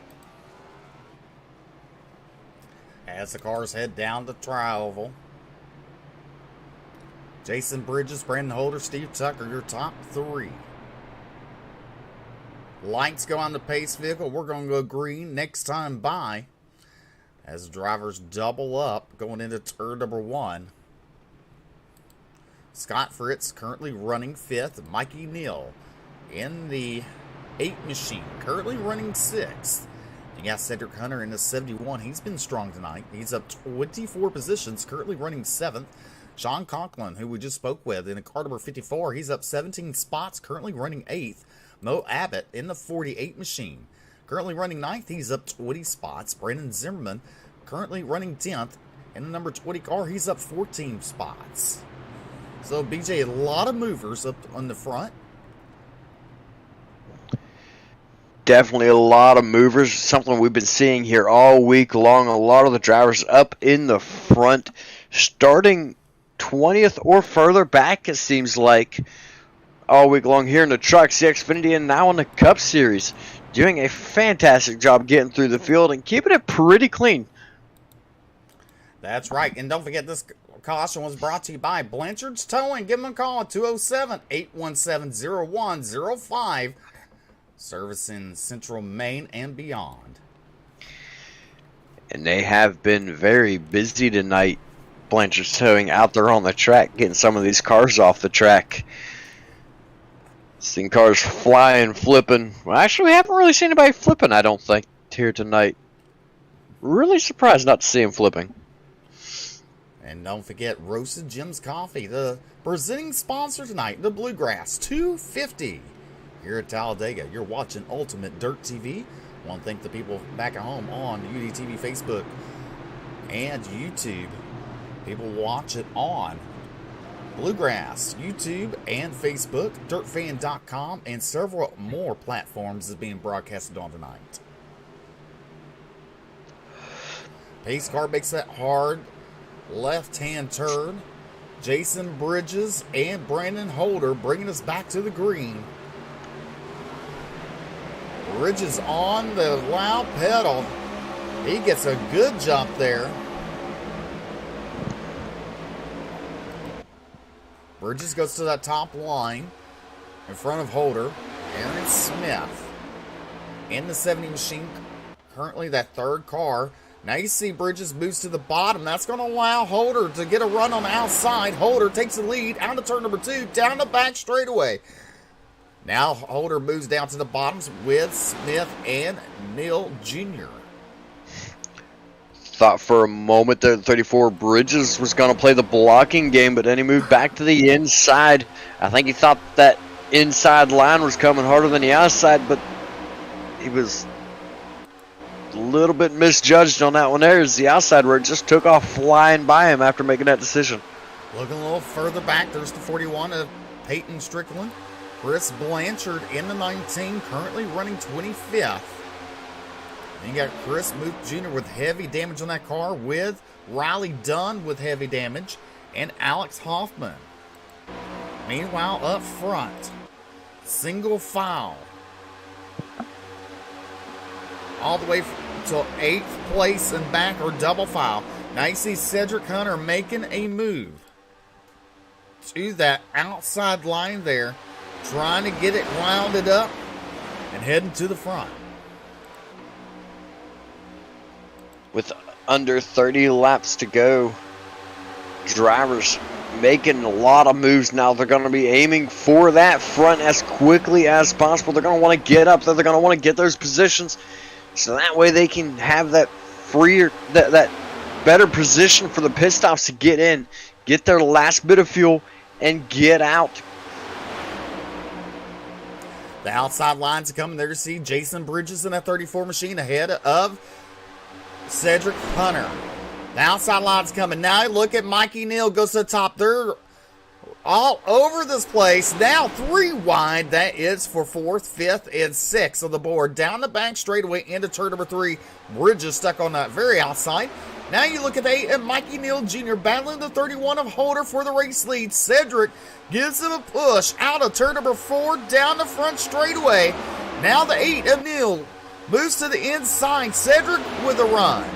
As the cars head down the tri-oval. Jason Bridges, Brandon Holder, Steve Tucker, your top 3. Lights go on the pace vehicle. We're going to go green next time by. As drivers double up going into turn number 1. Scott Fritz currently running 5th. Mikey Neal in the 8 machine, currently running 6th. You got Cedric Hunter in the 71. He's been strong tonight. He's up 24 positions, currently running 7th. Sean Conklin, who we just spoke with, in a car number 54. He's up 17 spots, currently running 8th. Mo Abbott in the 48 machine, currently running 9th. He's up 20 spots. Brandon Zimmerman, currently running 10th. In the number 20 car, he's up 14 spots. So, BJ, a lot of movers up on the front. Definitely a lot of movers, something we've been seeing here all week long. A lot of the drivers up in the front, starting 20th or further back, it seems like, all week long here in the Trucks, the Xfinity, and now in the Cup Series. Doing a fantastic job getting through the field and keeping it pretty clean. That's right. And don't forget, this caution was brought to you by Blanchard's Towing. Give them a call at 207-817-0105. Service in Central Maine and beyond. And they have been very busy tonight. Blanchard's Towing out there on the track, getting some of these cars off the track. Seen cars flying, flipping. Well, actually, we haven't really seen anybody flipping, I don't think, here tonight. Really surprised not to see them flipping. And don't forget Roasted Jim's Coffee, the presenting sponsor tonight, the Bluegrass 250. Here at Talladega, you're watching Ultimate Dirt TV. I want to thank the people back at home on UDTV, Facebook, and YouTube. People watch it on Bluegrass, YouTube, and Facebook, dirtfan.com, and several more platforms is being broadcasted on tonight. Pace car makes that hard left-hand turn. Jason Bridges and Brandon Holder bringing us back to the green. Bridges on the loud pedal. He gets a good jump there. Bridges goes to that top line in front of Holder. Aaron Smith in the 70 machine, currently that third car. Now you see Bridges moves to the bottom. That's going to allow Holder to get a run on the outside. Holder takes the lead out of turn number 2, down the back straightaway. Now Holder moves down to the bottoms with Smith and Neal Jr. Thought for a moment that 34 Bridges was going to play the blocking game, but then he moved back to the inside. I think he thought that inside line was coming harder than the outside, but he was a little bit misjudged on that one there, as the outside road just took off flying by him after making that decision. Looking a little further back, there's the 41 of Peyton Strickland. Chris Blanchard in the 19, currently running 25th. Then you got Chris Mook Jr. with heavy damage on that car, with Riley Dunn with heavy damage, and Alex Hoffman. Meanwhile, up front, single file, all the way to 8th place and back, or double file. Now you see Cedric Hunter making a move to that outside line there, trying to get it wounded up and heading to the front. With under 30 laps to go, drivers making a lot of moves now. They're going to be aiming for that front as quickly as possible. They're going to want to get up there. They're going to want to get those positions, so that way they can have that freer, that better position for the pit stops to get in, get their last bit of fuel, and get out. The outside lines are coming there to see Jason Bridges in that 34 machine ahead of Cedric Hunter. The outside line's coming. Now look at Mikey Neal goes to the top. They're all over this place. Now 3 wide. That is for 4th, 5th, and 6th on the board. Down the back straightaway into turn number 3. Bridges stuck on that very outside. Now you look at the 8 and Mikey Neal Jr. battling the 31 of Holder for the race lead. Cedric gives him a push out of turn number 4 down the front straightaway. Now the 8 of Neal moves to the inside. Cedric with a run.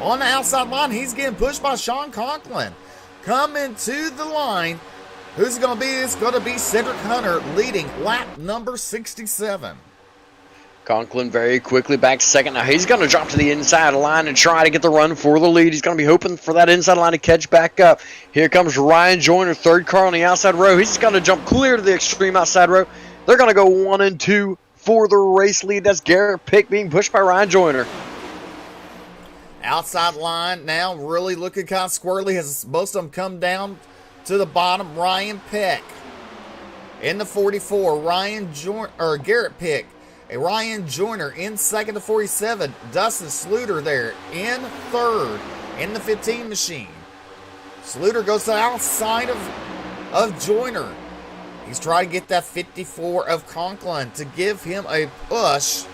On the outside line, he's getting pushed by Sean Conklin. Coming to the line. Who's it going to be? It's going to be Cedric Hunter leading lap number 67. Conklin very quickly back second. Now he's going to drop to the inside line and try to get the run for the lead. He's going to be hoping for that inside line to catch back up. Here comes Ryan Joyner, third car on the outside row. He's going to jump clear to the extreme outside row. They're going to go 1 and 2 for the race lead. That's Garrett Pick being pushed by Ryan Joyner. Outside line now really looking kind of squirrely as most of them come down to the bottom. Ryan Pick in the 44. Garrett Pick. Ryan Joyner in second to 47. Dustin Sluter there in third in the 15 machine. Sluter goes to the outside of Joyner. He's trying to get that 54 of Conklin to give him a push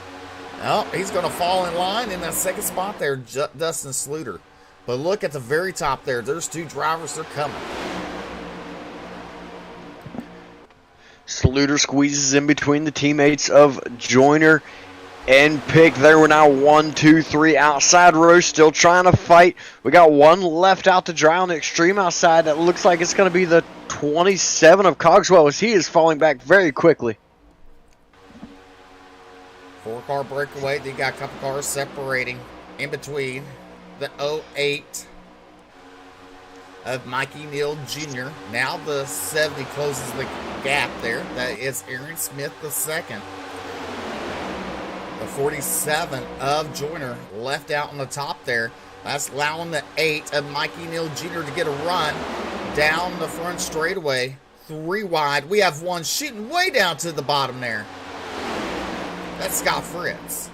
Oh, he's going to fall in line in that second spot there, Dustin Sluter. But look at the very top there. There's two drivers. They're coming. Sluter squeezes in between the teammates of Joyner and Pick. There we're now 1, 2, 3 outside row, still trying to fight. We got one left out to dry on the extreme outside. That looks like it's going to be the 27 of Cogswell as he is falling back very quickly. 4-car breakaway. They got a couple cars separating in between. The 08 of Mikey Neal Jr. Now the 70 closes the gap there. That is Aaron Smith the second. The 47 of Joyner left out on the top there. That's allowing the 8 of Mikey Neal Jr. to get a run down the front straightaway. 3 wide. We have one shooting way down to the bottom there. That's Scott Fritz.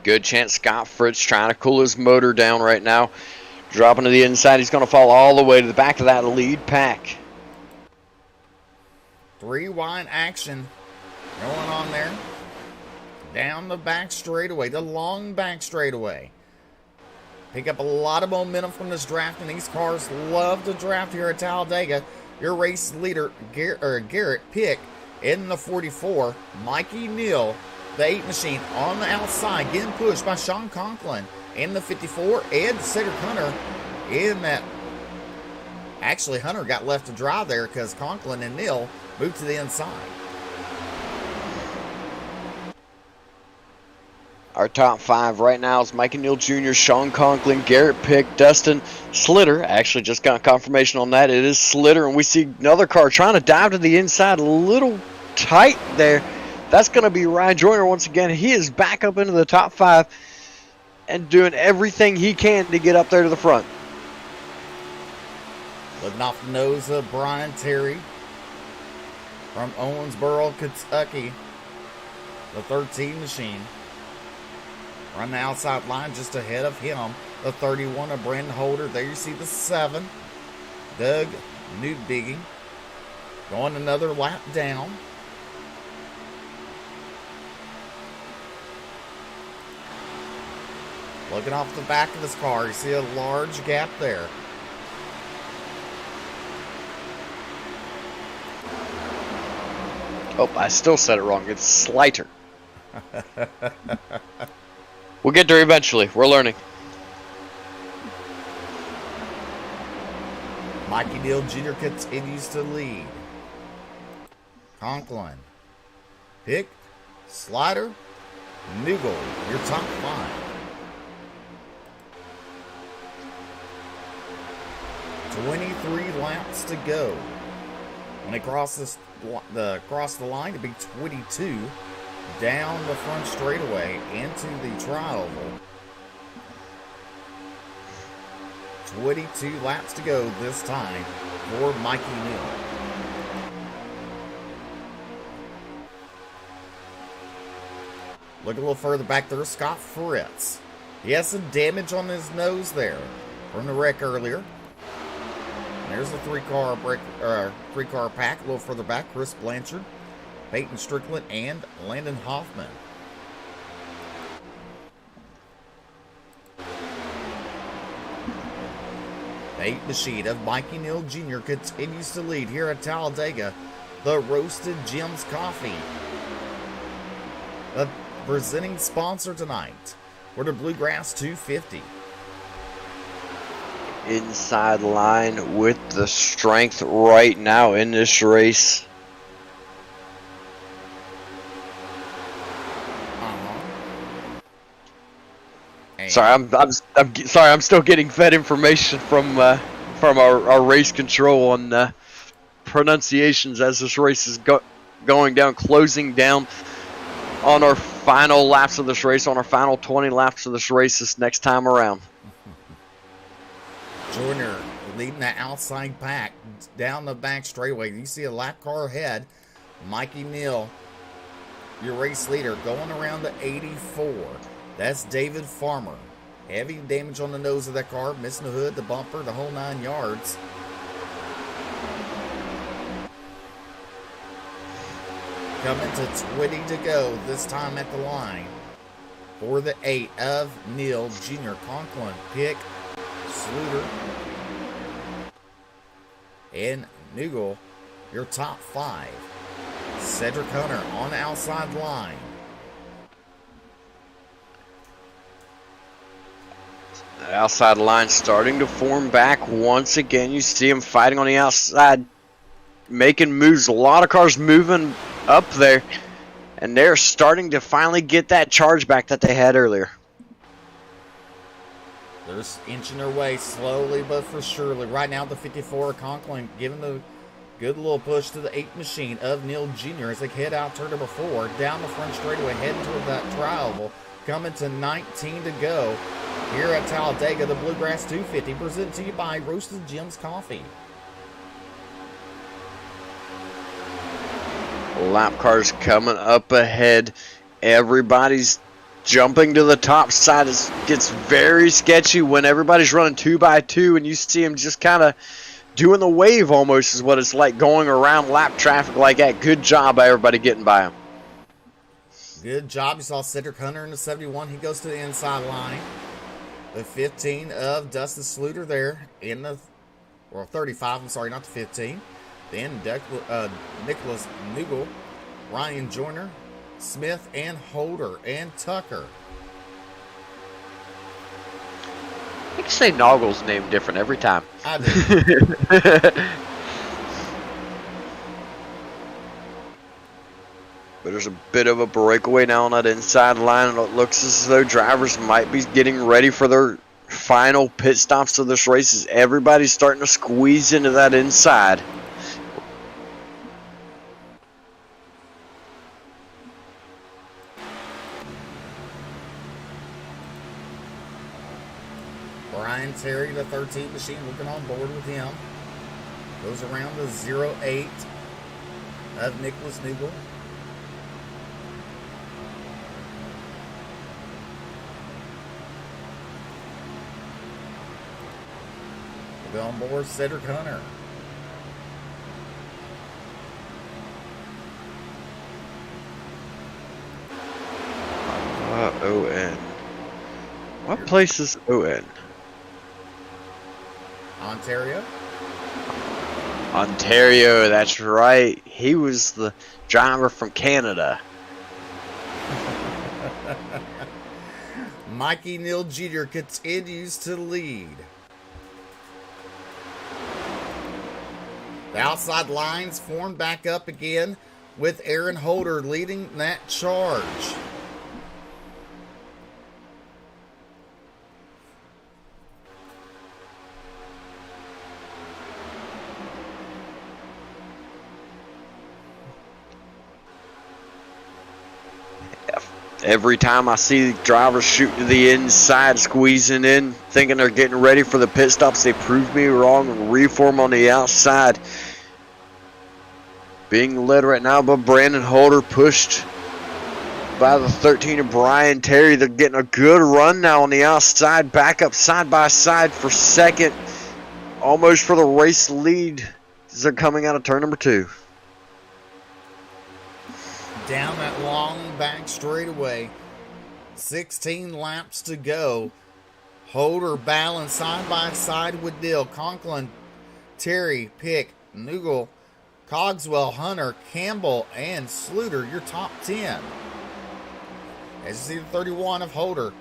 Good chance Scott Fritz trying to cool his motor down right now. Dropping to the inside. He's going to fall all the way to the back of that lead pack. 3 wide action going on there. Down the back straightaway, the long back straightaway. Pick up a lot of momentum from this draft, and these cars love to draft here at Talladega. Your race leader, Garrett Pick, in the 44. Mikey Neal, the 8 machine, on the outside, getting pushed by Sean Conklin in the 54. Ed Cedric Hunter in that. Actually, Hunter got left to dry there because Conklin and Neal moved to the inside. Our top 5 right now is Mikey Neal Jr., Sean Conklin, Garrett Pick, Dustin Sluter. Actually, just got confirmation on that. It is Sluter, and we see another car trying to dive to the inside, a little tight there. That's going to be Ryan Joyner once again. He is back up into the top 5 and doing everything he can to get up there to the front. Looking off the nose of Brian Terry from Owensboro, Kentucky. The 13 machine. On the outside line just ahead of him. The 31 of Brandon Holder. There you see the 7. Doug Newbiggie going another lap down. Looking off the back of this car, you see a large gap there. Oh, I still said it wrong. It's Sliter. We'll get there eventually. We're learning. Mikey Neal Jr. continues to lead. Conklin, Pick, Slider, Newgold, your top 5. 23 laps to go. When they cross the line, to be 22 down the front straightaway into the tri-oval. 22 laps to go this time for Mikey Neal. Look a little further back there, Scott Fritz. He has some damage on his nose there from the wreck earlier. There's the 3-car pack. A little further back, Chris Blanchard, Peyton Strickland, and Landon Hoffman. The 8 machine of Mikey Neal Jr. continues to lead here at Talladega. The Roasted Gems Coffee. The presenting sponsor tonight for the Bluegrass 250. Inside line with the strength right now in this race. Sorry, I'm still getting fed information from our race control on pronunciations as this race is going down, closing down on our final laps of this race, on our final 20 laps of this race this next time around. Joyner leading the outside pack down the back straightaway. You see a lap car ahead. Mikey Neal, your race leader, going around the 84. That's David Farmer. Heavy damage on the nose of that car, missing the hood, the bumper, the whole 9 yards. Coming to 20 to go this time at the line. for the 8 of Neil Jr. Conklin, Pick, Sluter, and Nugel, your top 5. Cedric Hunter on the outside line. The outside line starting to form back once again. You see him fighting on the outside, making moves. A lot of cars moving up there, and they're starting to finally get that charge back that they had earlier. They're just inching their way slowly but for surely. Right now, the 54 Conklin giving the good little push to the 8 machine of Neil Jr. as they head out turn number 4 down the front straightaway, heading toward that tri-oval. Coming to 19 to go here at Talladega, the Bluegrass 250, presented to you by Roasted Gems Coffee. Lap cars coming up ahead. Everybody's jumping to the top side. It gets very sketchy when everybody's running 2x2 and you see them just kind of doing the wave almost is what it's like going around lap traffic like that. Good job by everybody getting by them. Good job. You saw Cedric Hunter in the 71. He goes to the inside line. The 15 of Dustin Sluter there in the, or 35, I'm sorry, not the 15. Then Nicholas Nugel, Ryan Joyner, Smith, and Holder, and Tucker. I can say Noggle's name different every time. I do. But there's a bit of a breakaway now on that inside line, and it looks as though drivers might be getting ready for their final pit stops of this race as everybody's starting to squeeze into that inside. Brian Terry, the 13 machine, looking on board with him. Goes around the 08 of Nicholas Nugel. We'll go on board Cedric Hunter. ON. What place is ON? Ontario. Ontario, that's right. He was the driver from Canada. Mikey Neal Jr. continues to lead. The outside lines form back up again with Aaron Holder leading that charge. Every time I see drivers shoot to the inside, squeezing in, thinking they're getting ready for the pit stops, they prove me wrong and reform on the outside. Being led right now by Brandon Holder, pushed by the 13 of Brian Terry. They're getting a good run now on the outside, back up side by side for second, almost for the race lead as they're coming out of turn number 2. Down that long back straightaway. 16 laps to go. Holder battling side by side with Dill. Conklin, Terry, Pick, Nugel, Cogswell, Hunter, Campbell, and Sluter, your top 10. As you see the 31 of Holder.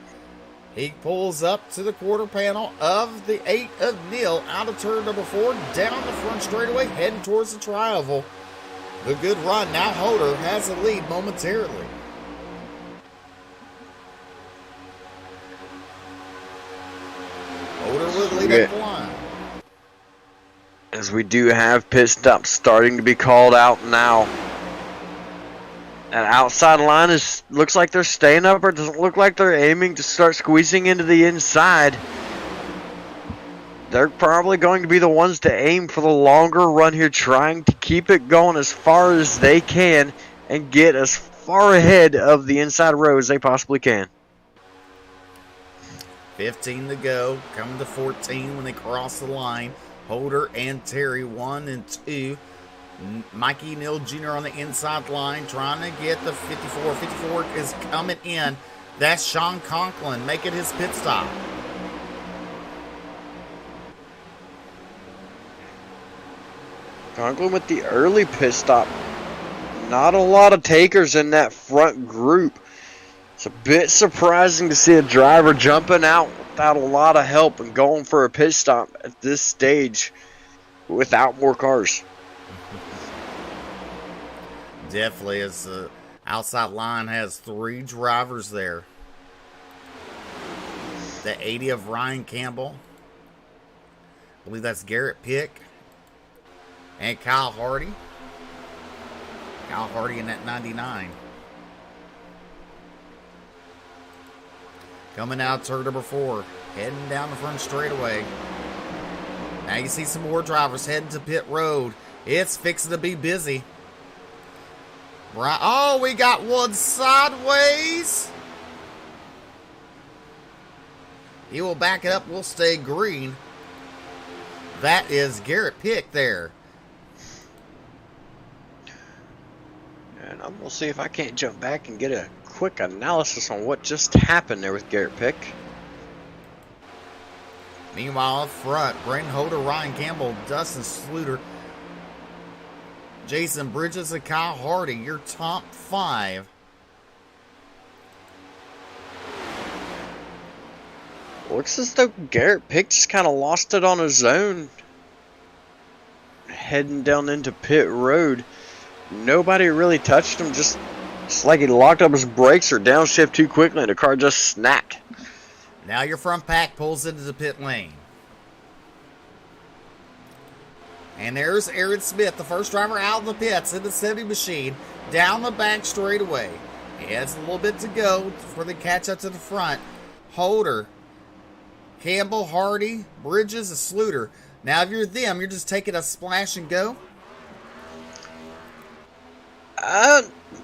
He pulls up to the quarter panel of the 8 of Neil out of turn number 4, down the front straightaway, heading towards the tri-oval. The good run. Now Holder has the lead momentarily. Holder with lead up the line. As we do have pit stops starting to be called out now. And outside line looks like they're staying up, or doesn't look like they're aiming to start squeezing into the inside. They're probably going to be the ones to aim for the longer run here, trying to keep it going as far as they can and get as far ahead of the inside row as they possibly can. 15 to go, coming to 14 when they cross the line. Holder and Terry, 1 and 2. Mikey Neal Jr. on the inside line, trying to get the 54. 54 is coming in That's Sean Conklin making his pit stop. Conklin with the early pit stop. Not a lot of takers in that front group. It's a bit surprising to see a driver jumping out without a lot of help and going for a pit stop at this stage without more cars. Definitely, as the outside line has 3 drivers there. The 80 of Ryan Campbell. I believe that's Garrett Pick. And Kyle Hardy. Kyle Hardy in that 99. Coming out turn number 4. Heading down the front straightaway. Now you see some more drivers heading to pit road. It's fixing to be busy. Right. Oh, we got one sideways. He will back it up. We'll stay green. That is Garrett Pick there. And I'm going to see if I can't jump back and get a quick analysis on what just happened there with Garrett Pick. Meanwhile, up front, Brayden Holder, Ryan Campbell, Dustin Sluter, Jason Bridges, and Kyle Hardy, your top 5. Looks as though Garrett Pick just kind of lost it on his own. Heading down into pit road. Nobody really touched him, just like he locked up his brakes or downshift too quickly and the car just snapped. Now your front pack pulls into the pit lane. And there's Aaron Smith, the first driver out in the pits in the 70 machine, down the back straightaway. He has a little bit to go before they catch up to the front. Holder, Campbell, Hardy, Bridges, and Sluter. Now if you're them, you're just taking a splash and go.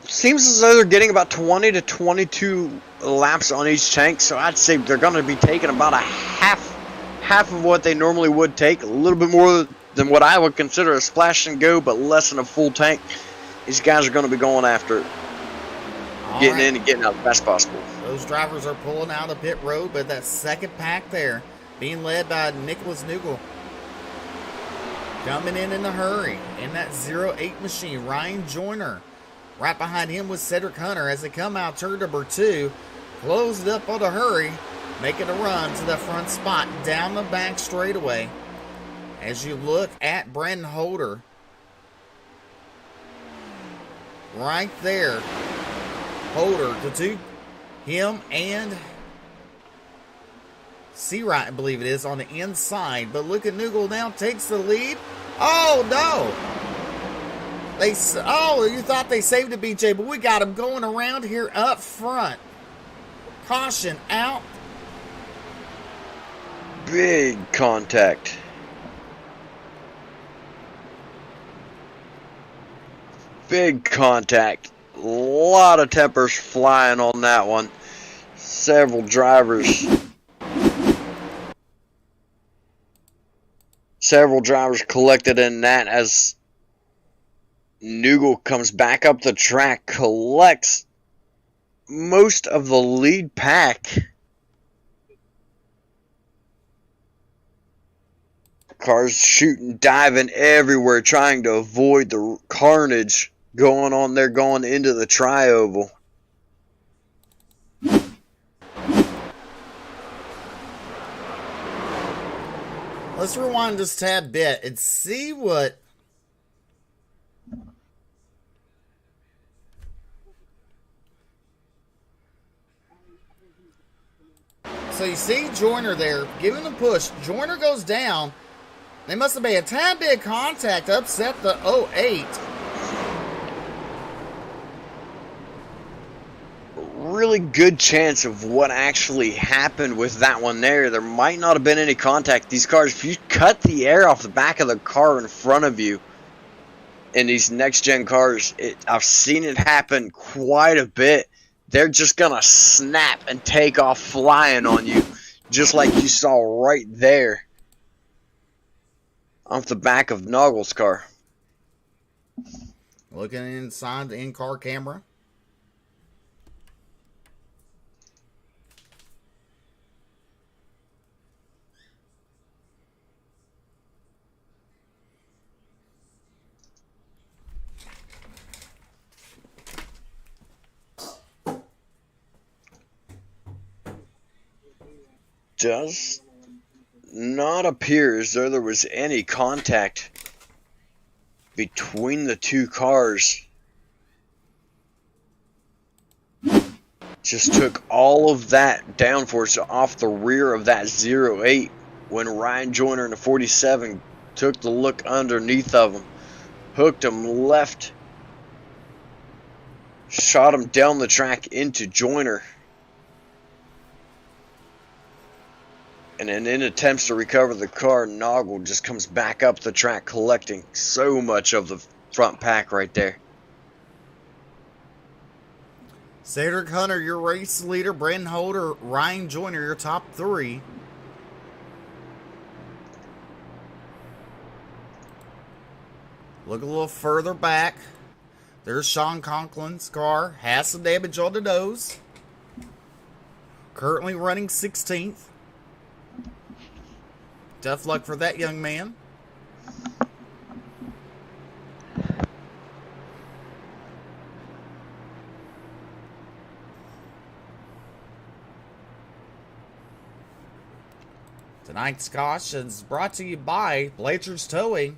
Seems as though they're getting about 20 to 22 laps on each tank, so I'd say they're going to be taking about a half of what they normally would take, a little bit more than what I would consider a splash and go, but less than a full tank. These guys are going to be going after it, getting in and getting out as fast as possible. Those drivers are pulling out of pit road, but that second pack there being led by Nicholas Nugel. Coming in a hurry in that 08 machine, Ryan Joyner. Right behind him was Cedric Hunter as they come out turn number 2. Closed up on a hurry, making a run to the front spot down the back straightaway. As you look at Brandon Holder, right there, Holder, the two, him and Seawright, I believe it is, on the inside. But look at Nugel now, takes the lead. Oh, no. You thought they saved it, BJ, but we got him going around here up front. Caution out. Big contact. Big contact. A lot of tempers flying on that one. Several drivers collected in that as Nugel comes back up the track, collects most of the lead pack. Cars shooting, diving everywhere, trying to avoid the carnage going on there, going into the tri-oval. Let's rewind just a tad bit and see what so you see Joyner there giving a push. Joyner goes down. They must have made a tad bit of contact, upset the 08. Really good chance of what actually happened with that one there. There might not have been any contact. These cars, if you cut the air off the back of the car in front of you in these next-gen cars, I've seen it happen quite a bit. They're just going to snap and take off flying on you, just like you saw right there off the back of Nogel's car. Looking inside the in-car camera. does not appear as though there was any contact between the two cars. Just took all of that downforce off the rear of that 08 when Ryan Joyner in the 47 took the look underneath of him, hooked him left, shot him down the track into Joyner. And then in attempts to recover the car, Noggle just comes back up the track, collecting so much of the front pack right there. Cedric Hunter, your race leader. Brandon Holder, Ryan Joyner, your top three. Look a little further back. There's Sean Conklin's car. Has some damage on the nose. Currently running 16th. Tough luck for that young man. Tonight's cautions brought to you by Blanchard's Towing.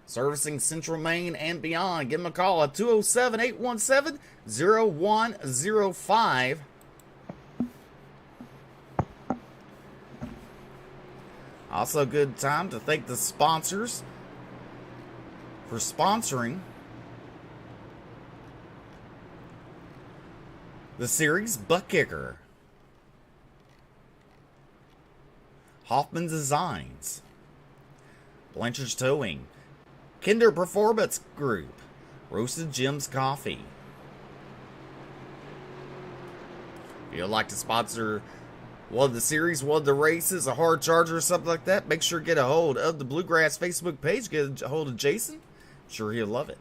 Servicing Central Maine and beyond. Give them a call at 207-817-0105. Also a good time to thank the sponsors for sponsoring the series. Butt Kicker, Hoffman Designs, Blanchard's Towing, Kinder Performance Group, Roasted Gems Coffee. If you'd like to sponsor one of the series, one of the races, a hard charger or something like that, make sure to get a hold of the Bluegrass Facebook page. Get a hold of Jason. I'm sure he'll love it.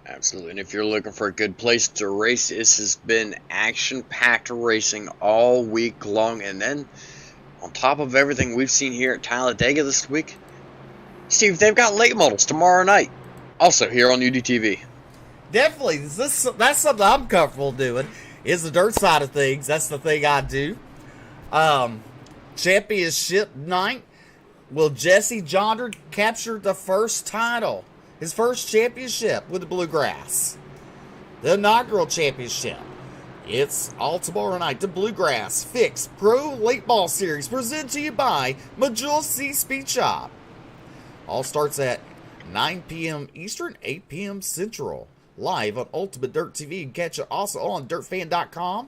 Absolutely. And if you're looking for a good place to race, this has been action-packed racing all week long. And then, on top of everything we've seen here at Talladega this week, Steve, they've got late models tomorrow night. Also here on UDTV. Definitely. That's something I'm comfortable doing. Is the dirt side of things. That's the thing I do. Championship night. Will Jesse Jonder capture the first title? His first championship with the Bluegrass. The inaugural championship. It's all tomorrow night. The Bluegrass Fixed Pro Late Ball Series presented to you by Majul C Speed Shop. All starts at 9 p.m. Eastern, 8 p.m. Central. Live on Ultimate Dirt TV. You can catch it also on dirtfan.com.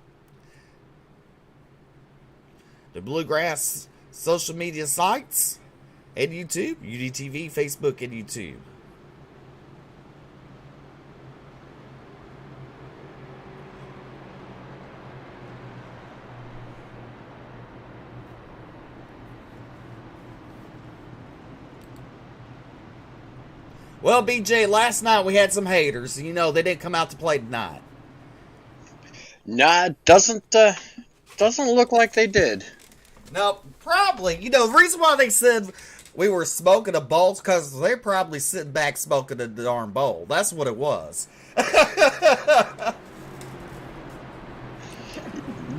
The Bluegrass social media sites and YouTube. UDTV, Facebook, and YouTube. Well, BJ, last night we had some haters. You know, they didn't come out to play tonight. Nah, it doesn't look like they did. No, probably. You know, the reason why they said we were smoking a bowl is because they're probably sitting back smoking a darn bowl. That's what it was.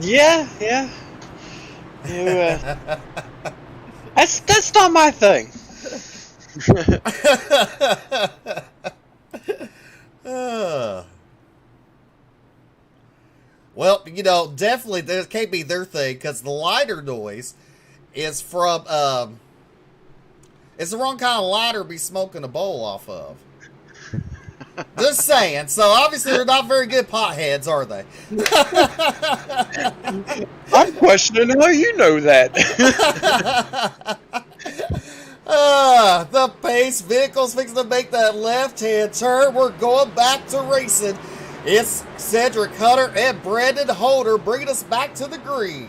Yeah. That's not my thing. Well, you know, definitely there can't be their thing because the lighter noise is from it's the wrong kind of lighter to be smoking a bowl off of. Just saying. So obviously they're not very good potheads, are they? I'm questioning how you know that. The pace vehicle's fixing to make that left-hand turn. We're going back to racing. It's Cedric Hunter and Brandon Holder bringing us back to the green.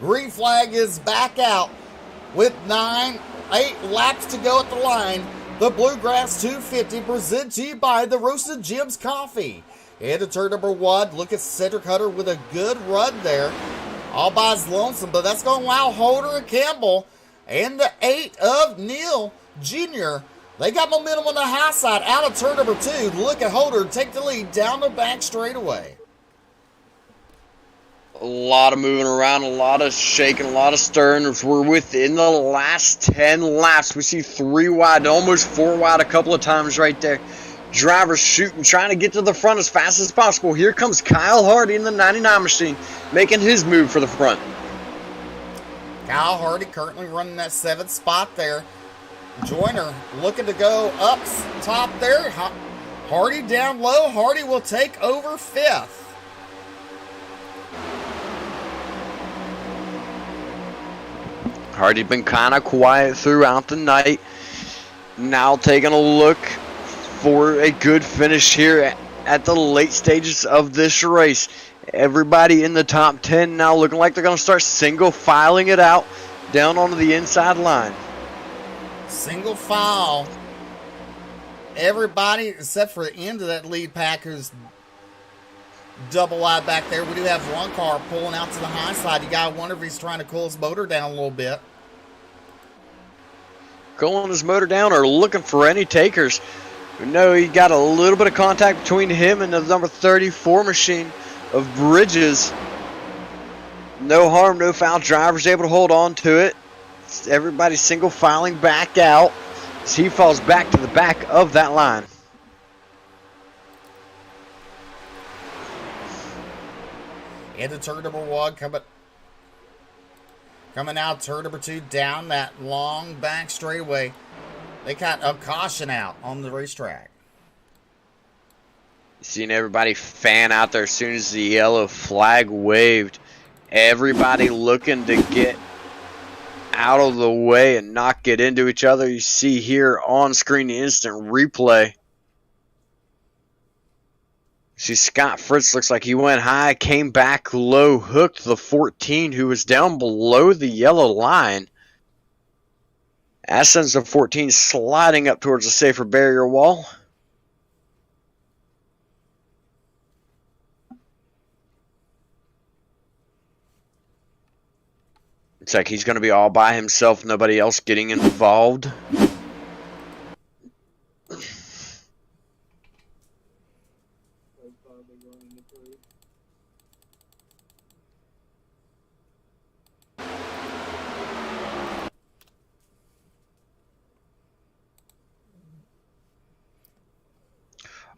Green flag is back out with 8 laps to go at the line. The Bluegrass 250 presented to you by the Roasted Gems Coffee. And to turn number 1, look at Cedric Hunter with a good run there. All by his lonesome, but that's going to allow Holder and Campbell And the 8 of Neil Jr. They got momentum on the high side out of turn number 2. Look at Holder take the lead down the back straightaway. A lot of moving around, a lot of shaking, a lot of stirring. We're within the last 10 laps. We see 3 wide, almost 4 wide a couple of times right there. Drivers shooting, trying to get to the front as fast as possible. Here comes Kyle Hardy in the 99 machine, making his move for the front. Kyle Hardy currently running that 7th spot there. Joyner looking to go up top there. Hardy down low. Hardy will take over 5th. Hardy been kind of quiet throughout the night. Now taking a look for a good finish here at the late stages of this race. Everybody in the top 10 now looking like they're going to start single filing it out down onto the inside line. Single file. Everybody except for the end of that lead pack who's double wide back there. We do have one car pulling out to the high side. You gotta wonder if he's trying to cool his motor down a little bit. Cooling his motor down or looking for any takers. We know he got a little bit of contact between him and the number 34 machine of Bridges. No harm, no foul. Driver's able to hold on to it. Everybody single filing back out as he falls back to the back of that line. Into turn number 1, coming out turn number 2 down that long back straightaway. They got a caution out on the racetrack. Seeing everybody fan out there as soon as the yellow flag waved. Everybody looking to get out of the way and not get into each other. You see here on screen the instant replay. See Scott Fritz looks like he went high, came back low, hooked the 14 who was down below the yellow line. That sends the 14 sliding up towards the safer barrier wall. Looks like he's going to be all by himself, nobody else getting involved.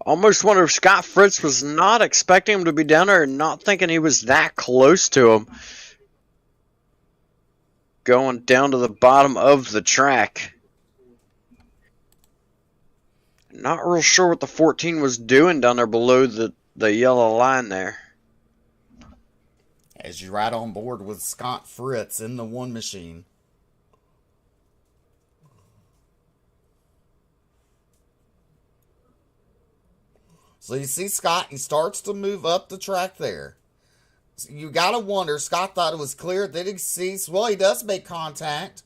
Almost wonder if Scott Fritz was not expecting him to be down there and not thinking he was that close to him. Going down to the bottom of the track. Not real sure what the 14 was doing down there below the yellow line there. As you ride on board with Scott Fritz in the 1 machine. So you see Scott, he starts to move up the track there. So you got to wonder, Scott thought it was clear. Then he sees, well, he does make contact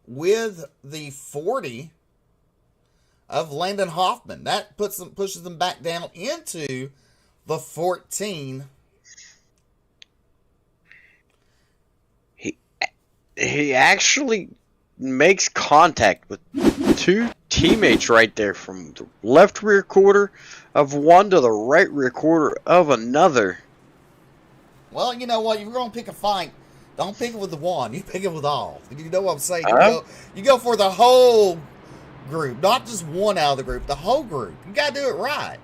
with the 40 of Landon Hoffman. That pushes them back down into the 14. He actually makes contact with 2 teammates right there from the left rear quarter of one to the right rear quarter of another. Well, you know what? If you're going to pick a fight, don't pick it with the one. You pick it with all. You know what I'm saying? You go for the whole group, not just one out of the group, the whole group. You got to do it right.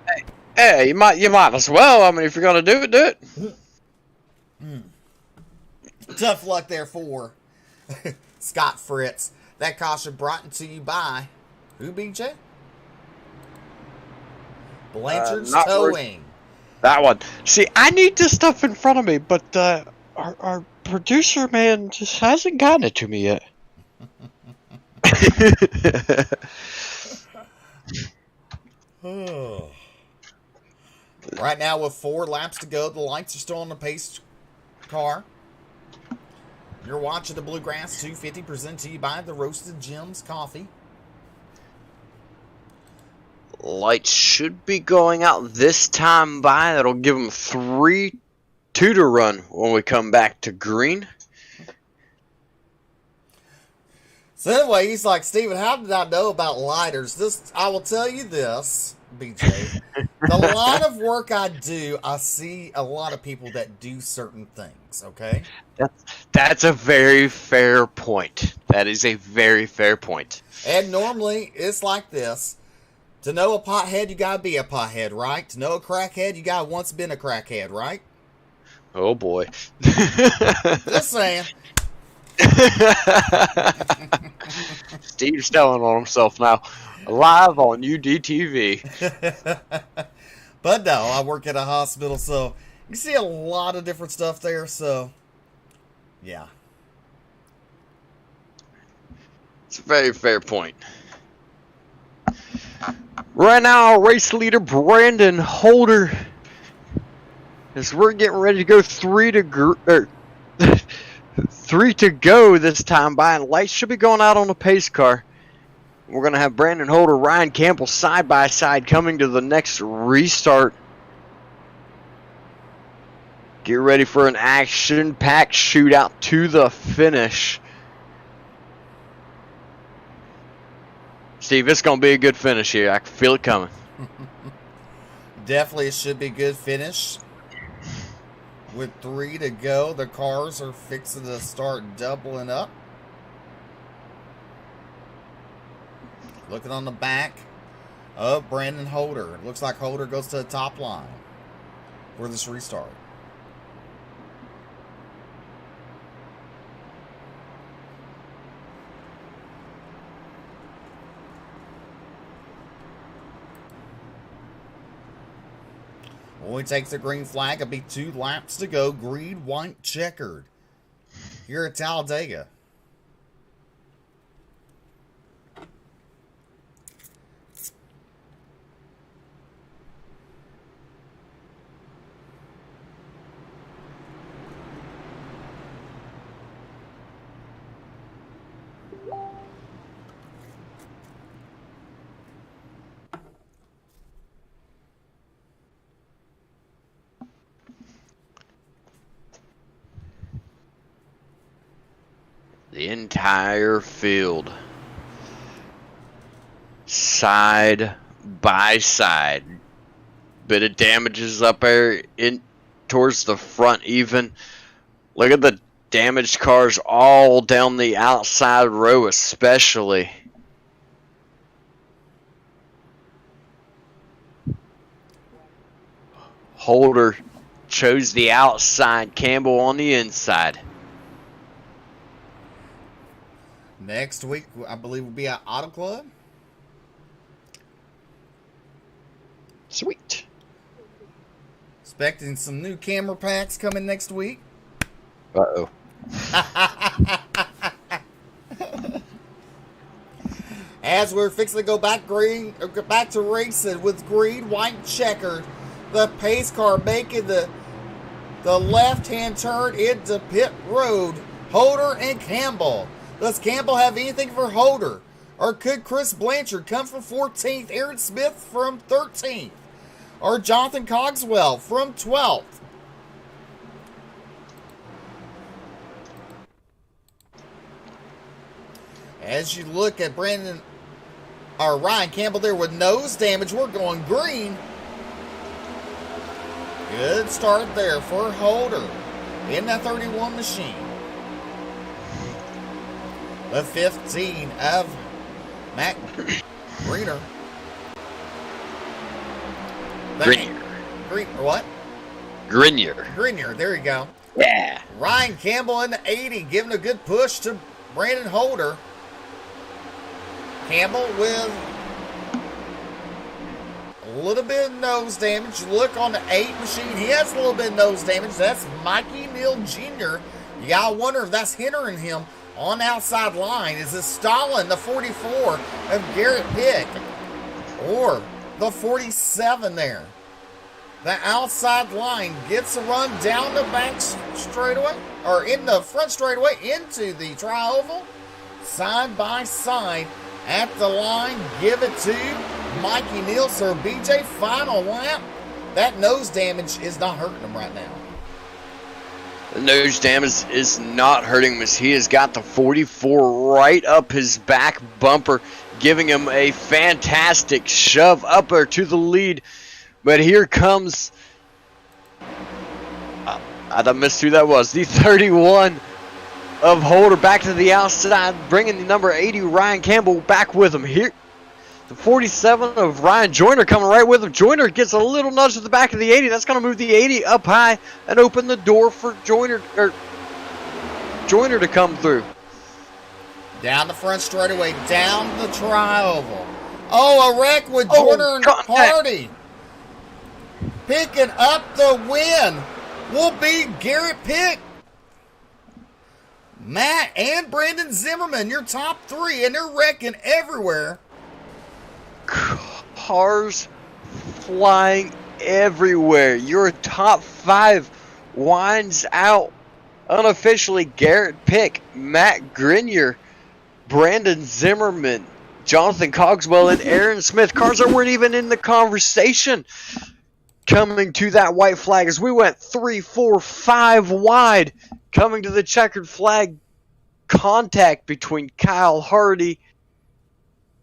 Hey, you might as well. I mean, if you're going to do it, do it. Tough luck there for Scott Fritz. That caution brought to you by who, BJ? Blanchard's Towing. That one. See, I need this stuff in front of me, but our producer man just hasn't gotten it to me yet. Right now, with 4 laps to go, the lights are still on the pace car. You're watching the Bluegrass 250 presented to you by the Roasted Gems Coffee. Lights should be going out this time by. That'll give them 2 to run when we come back to green. So anyway, he's like, Steven, how did I know about lighters? I will tell you this, BJ. The line of work I do, I see a lot of people that do certain things, okay? That's a very fair point. That is a very fair point. And normally, it's like this. To know a pothead, you gotta be a pothead, right? To know a crackhead, you gotta once been a crackhead, right? Oh, boy. Just saying. Steve's telling on himself now. Live on UDTV. But no, I work at a hospital, so you see a lot of different stuff there, so yeah. It's a very fair point. Right now, our race leader, Brandon Holder, as we're getting ready to go three to go this time by, and lights should be going out on the pace car. We're going to have Brandon Holder, Ryan Campbell side by side coming to the next restart. Get ready for an action-packed shootout to the finish. Steve, it's going to be a good finish here. I can feel it coming. Definitely, it should be a good finish. With 3 to go, the cars are fixing to start doubling up. Looking on the back of Brandon Holder. It looks like Holder goes to the top line for this restart. When he takes the green flag, it'll be 2 laps to go. Green, white, checkered. Here at Talladega. The entire field, side by side. Bit of damages up there in towards the front even. Look at the damaged cars all down the outside row especially. Holder chose the outside, Campbell on the inside. Next week, I believe, will be at Auto Club. Sweet. Expecting some new camera packs coming next week. Uh-oh. As we're fixing to go back to racing with green, white, checkered. The pace car making the left-hand turn into pit road. Holder and Campbell. Does Campbell have anything for Holder? Or could Chris Blanchard come from 14th? Aaron Smith from 13th? Or Jonathan Cogswell from 12th? As you look at Ryan Campbell there with nose damage, we're going green. Good start there for Holder in that 31 machine. The 15 of Matt Greener. What? Grenier, there you go. Yeah. Ryan Campbell in the 80, giving a good push to Brandon Holder. Campbell with a little bit of nose damage. Look on the 8 machine, he has a little bit of nose damage. That's Mikey Neal Jr. You gotta wonder if that's hindering him on the outside line. Is it Stalin, the 44 of Garrett Pick, or the 47 there? The outside line gets a run down the back straightaway, or in the front straightaway into the tri-oval. Side by side at the line, give it to Mikey Nielsen or BJ. Final lap. That nose damage is not hurting him right now. The nose damage is not hurting him as he has got the 44 right up his back bumper, giving him a fantastic shove up there to the lead. But here comes, I missed who that was, the 31 of Holder back to the outside, bringing the number 80 Ryan Campbell back with him. Here, the 47 of Ryan Joyner coming right with him. Joyner gets a little nudge to the back of the 80. That's going to move the 80 up high and open the door for Joyner to come through. Down the front straightaway, down the tri-oval. Oh, a wreck with Joyner and Hardy. Picking up the win will be Garrett Pick, Matt, and Brandon Zimmerman, your top three, and they're wrecking everywhere. Cars flying everywhere. Your top five winds out. Unofficially, Garrett Pick, Matt Grenier, Brandon Zimmerman, Jonathan Cogswell, and Aaron Smith. Cars that weren't even in the conversation coming to that white flag as we went 3, 4, 5 wide, coming to the checkered flag. Contact between Kyle Hardy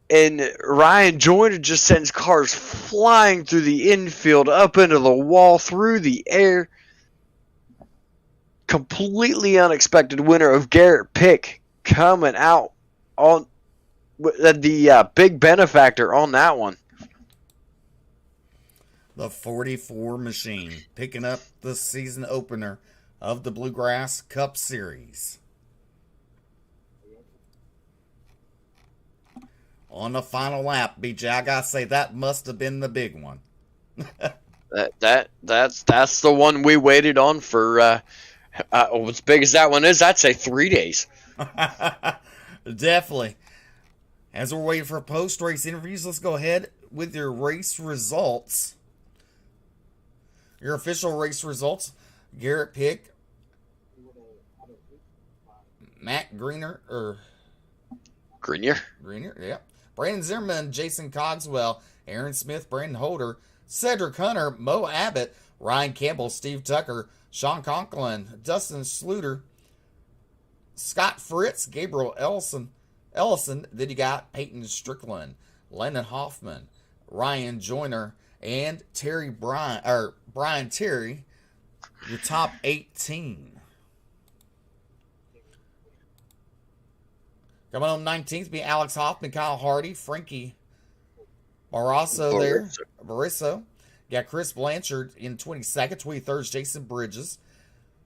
and Ryan Joyner just sends cars flying through the infield, up into the wall, through the air. Completely unexpected winner of Garrett Pick coming out on the big benefactor on that one. The 44 machine picking up the season opener of the Bluegrass Cup Series. On the final lap, BJ, I gotta say that must have been the big one. That's the one we waited on for. As big as that one is, I'd say 3 days. Definitely. As we're waiting for post-race interviews, let's go ahead with your race results. Your official race results: Garrett Pick, Matt Grenier, yeah. Brandon Zimmerman, Jason Cogswell, Aaron Smith, Brandon Holder, Cedric Hunter, Mo Abbott, Ryan Campbell, Steve Tucker, Sean Conklin, Dustin Sluter, Scott Fritz, Gabriel Ellison. Then you got Peyton Strickland, Landon Hoffman, Ryan Joyner, and Brian Terry, your top 18. Coming on 19th be Alex Hoffman, Kyle Hardy, Frankie Barrisso. Got Chris Blanchard in 22nd. 23rd is Jason Bridges.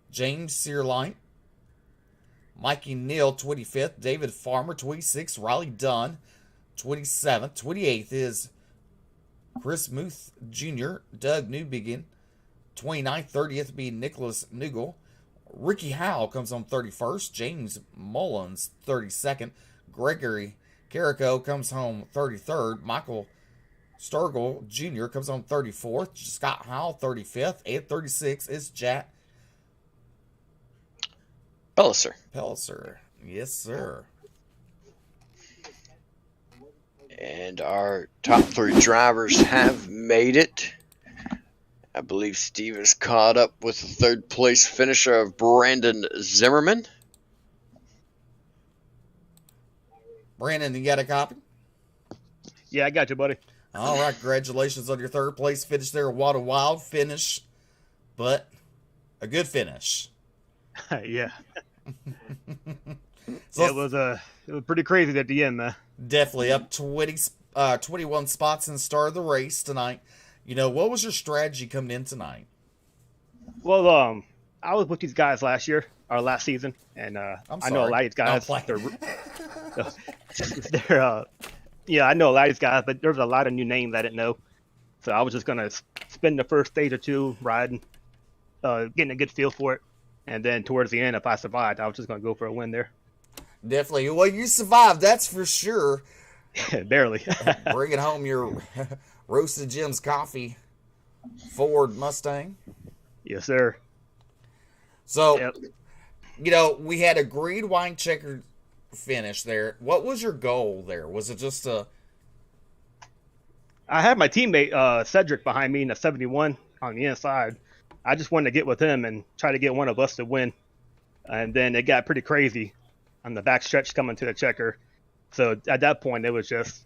James Searline. Mikey Neal, 25th. David Farmer, 26th. Riley Dunn, 27th. 28th is Chris Muth Jr. Doug Newbegin, 29th. 30th be Nicholas Nugel. Ricky Howell comes on 31st. James Mullins, 32nd. Gregory Carrico comes home 33rd. Michael Sturgill Jr. comes on 34th. Scott Howell, 35th. And 36th is Jack Pelliser. Yes, sir. And our top three drivers have made it. I believe Steve is caught up with the third place finisher of Brandon Zimmerman. Brandon, you got a copy? Yeah, I got you, buddy. All right, congratulations on your third place finish there. What a wild finish, but a good finish. Yeah. So it was pretty crazy at the end, man. Definitely up 21 spots in the start of the race tonight. You know, what was your strategy coming in tonight? Well, I was with these guys last season, and I know a lot of these guys. I know a lot of these guys, but there's a lot of new names I didn't know. So I was just gonna spend the first stage or two riding, getting a good feel for it, and then towards the end, if I survived, I was just gonna go for a win there. Definitely. Well, you survived, that's for sure. Barely. Bringing home your Roasted Jim's Coffee Ford Mustang. Yes, sir. So, Yep. You know, we had a green wine checker finish there. What was your goal there? Was it just a... I had my teammate Cedric behind me in the 71 on the inside. I just wanted to get with him and try to get one of us to win. And then it got pretty crazy on the back stretch coming to the checker. So at that point, it was just,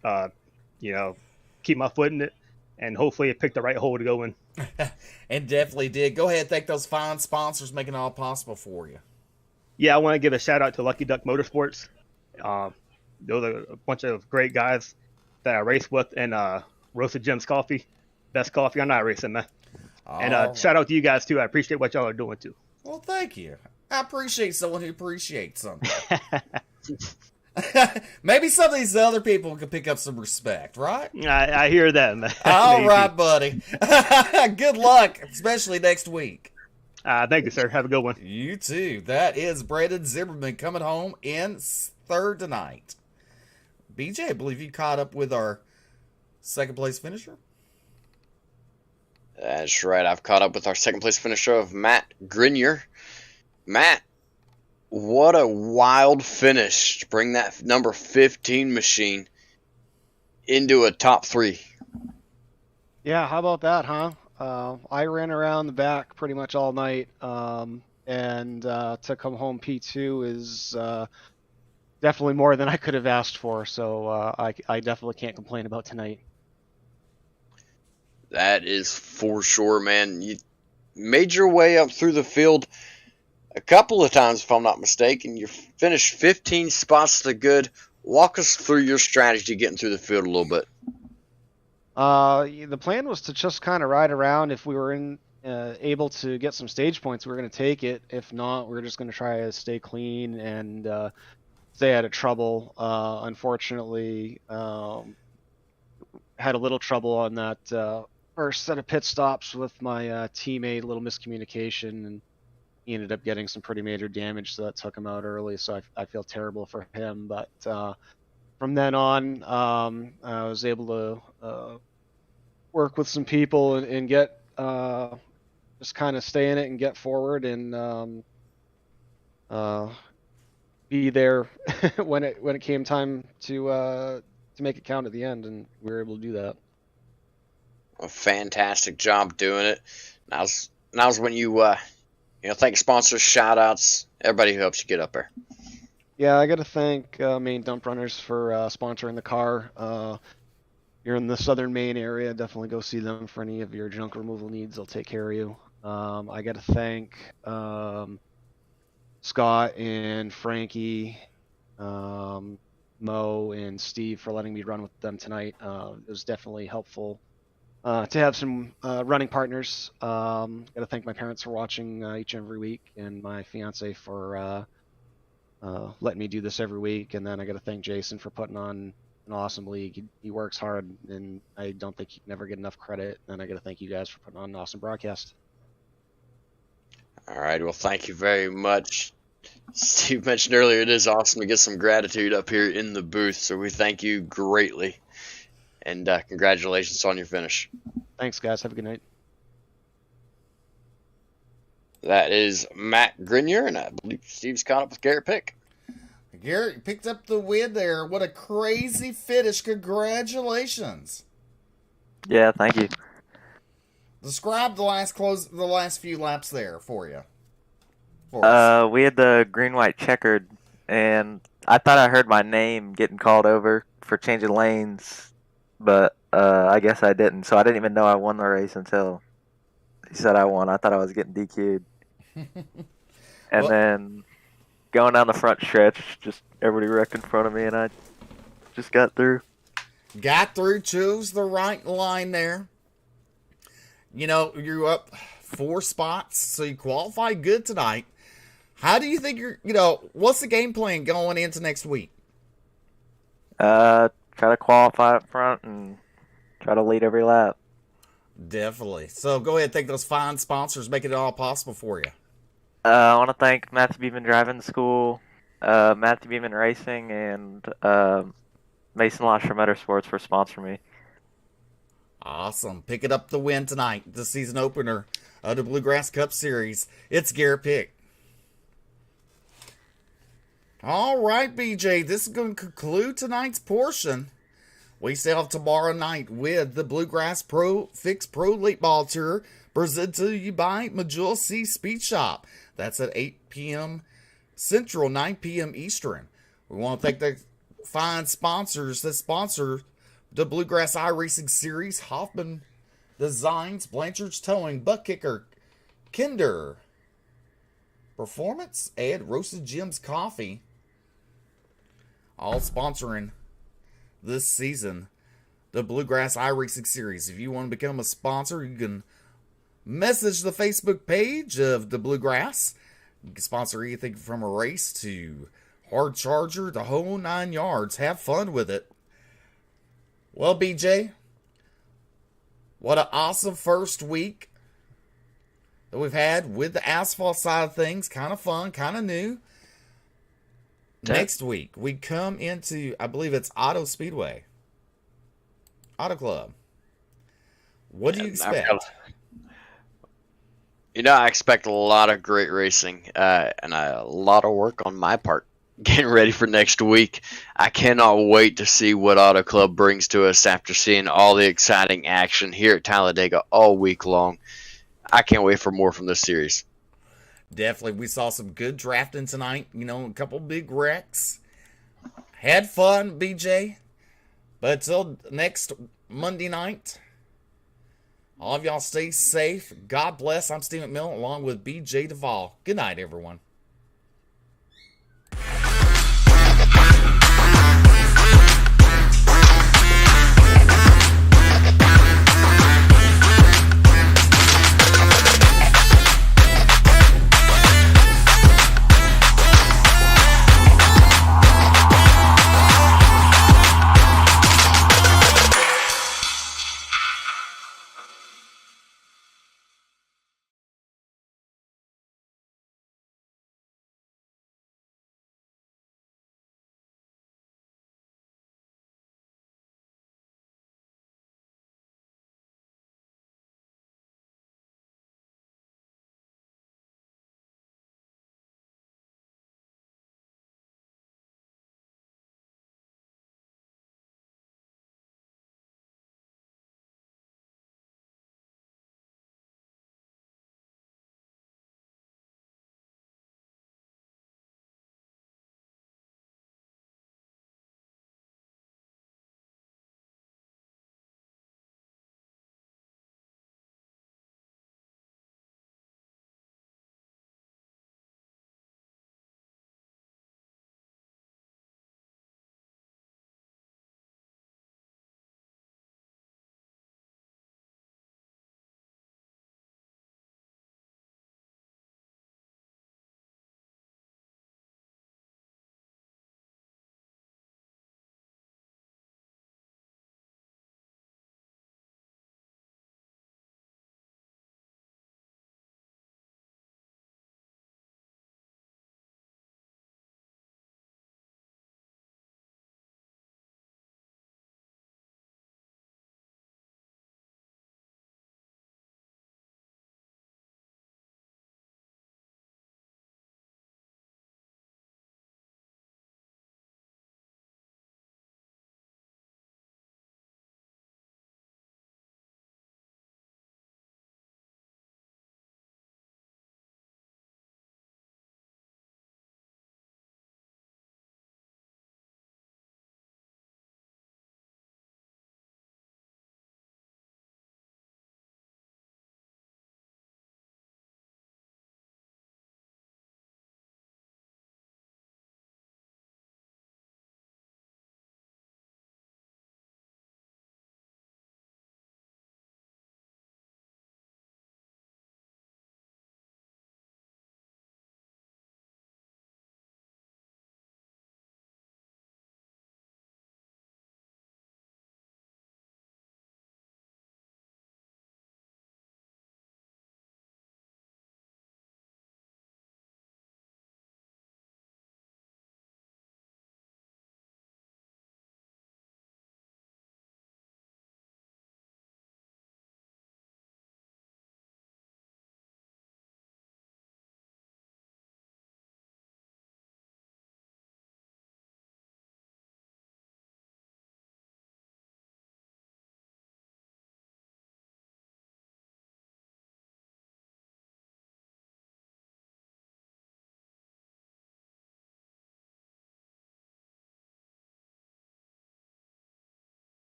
keep my foot in it and hopefully it picked the right hole to go in. And definitely did. Go ahead and thank those fine sponsors making it all possible for you. Yeah, I want to give a shout out to Lucky Duck Motorsports. Those are a bunch of great guys that I race with, and Roasted Jim's Coffee, best coffee on iRacing, man. And shout out to you guys too. I appreciate what y'all are doing too. Well, thank you. I appreciate someone who appreciates something. Maybe some of these other people could pick up some respect, right? I hear that, man. All right, buddy. Good luck, especially next week. Thank you, sir. Have a good one. You too. That is Brandon Zimmerman coming home in third tonight. BJ, I believe you caught up with our second place finisher. That's right. I've caught up with our second place finisher of Matt Grenier. Matt, what a wild finish to bring that number 15 machine into a top 3. Yeah, how about that, huh? I ran around the back pretty much all night, and to come home P2 is definitely more than I could have asked for, so I definitely can't complain about tonight. That is for sure, man. You made your way up through the field a couple of times, if I'm not mistaken. You finished 15 spots to good. Walk us through your strategy getting through the field a little bit. The plan was to just kind of ride around. If we were able to get some stage points, we were going to take it. If not, we were just going to try to stay clean and stay out of trouble. Unfortunately, had a little trouble on that first set of pit stops with my teammate, a little miscommunication, and he ended up getting some pretty major damage, so that took him out early, so I feel terrible for him. But from then on, I was able to work with some people and get just kind of stay in it and get forward and be there when it came time to make it count at the end, and we were able to do that. A fantastic job doing it. Now's when you thank sponsors, shout outs, everybody who helps you get up there. Yeah, I got to thank Maine Dump Runners for sponsoring the car. You're in the southern Maine area, definitely go see them for any of your junk removal needs. They'll take care of you. I got to thank Scott and Frankie, Mo and Steve for letting me run with them tonight. It was definitely helpful to have some running partners. Got to thank my parents for watching each and every week, and my fiance for letting me do this every week. And then I got to thank Jason for putting on an awesome league. He works hard, and I don't think he can ever get enough credit. And I got to thank you guys for putting on an awesome broadcast. All right, well, thank you very much. Steve mentioned earlier it is awesome to get some gratitude up here in the booth, so we thank you greatly. And congratulations on your finish. Thanks, guys. Have a good night. That is Matt Grenier, and I believe Steve's caught up with Garrett Pick. Garrett picked up the win there. What a crazy finish. Congratulations. Yeah, thank you. Describe the last few laps there for you. We had the green-white checkered, and I thought I heard my name getting called over for changing lanes, but I guess I didn't. So I didn't even know I won the race until he said I won. I thought I was getting DQ'd. And then going down the front stretch, just everybody wrecked in front of me, and I just got through. Got through, chose the right line there. You know, you're up 4 spots, so you qualified good tonight. How do you think what's the game plan going into next week? Try to qualify up front and try to lead every lap. Definitely. So go ahead and thank those fine sponsors making it all possible for you. I want to thank Matthew Beeman Driving School, Matthew Beeman Racing, and Mason Lasher Motorsports for sponsoring me. Awesome. Picking up the win tonight, the season opener of the Bluegrass Cup Series. It's Garrett Pick. All right, BJ, this is going to conclude tonight's portion. We still have tomorrow night with the Bluegrass Pro Fixed Pro Late Ball Tour, presented to you by Majula C Speed Shop. That's at 8 p.m. Central, 9 p.m. Eastern. We want to thank the fine sponsors that sponsor the Bluegrass iRacing Series: Hoffman Designs, Blanchard's Towing, Butt Kicker, Kinder Performance, and Roasted Gems Coffee. All sponsoring this season the Bluegrass iRacing Series. If you want to become a sponsor, you can message the Facebook page of the Bluegrass. You can sponsor anything from a race to hard charger, the whole 9 yards. Have fun with it. Well, BJ, what an awesome first week that we've had with the asphalt side of things. Kind of fun, kind of new. Next week, we come into, I believe it's Auto Speedway. Auto Club. What do you expect? I expect a lot of great racing and a lot of work on my part getting ready for next week. I cannot wait to see what Auto Club brings to us after seeing all the exciting action here at Talladega all week long. I can't wait for more from this series. Definitely. We saw some good drafting tonight. A couple big wrecks. Had fun, BJ. But until next Monday night, all of y'all stay safe. God bless. I'm Steve McMillan along with BJ Duvall. Good night, everyone.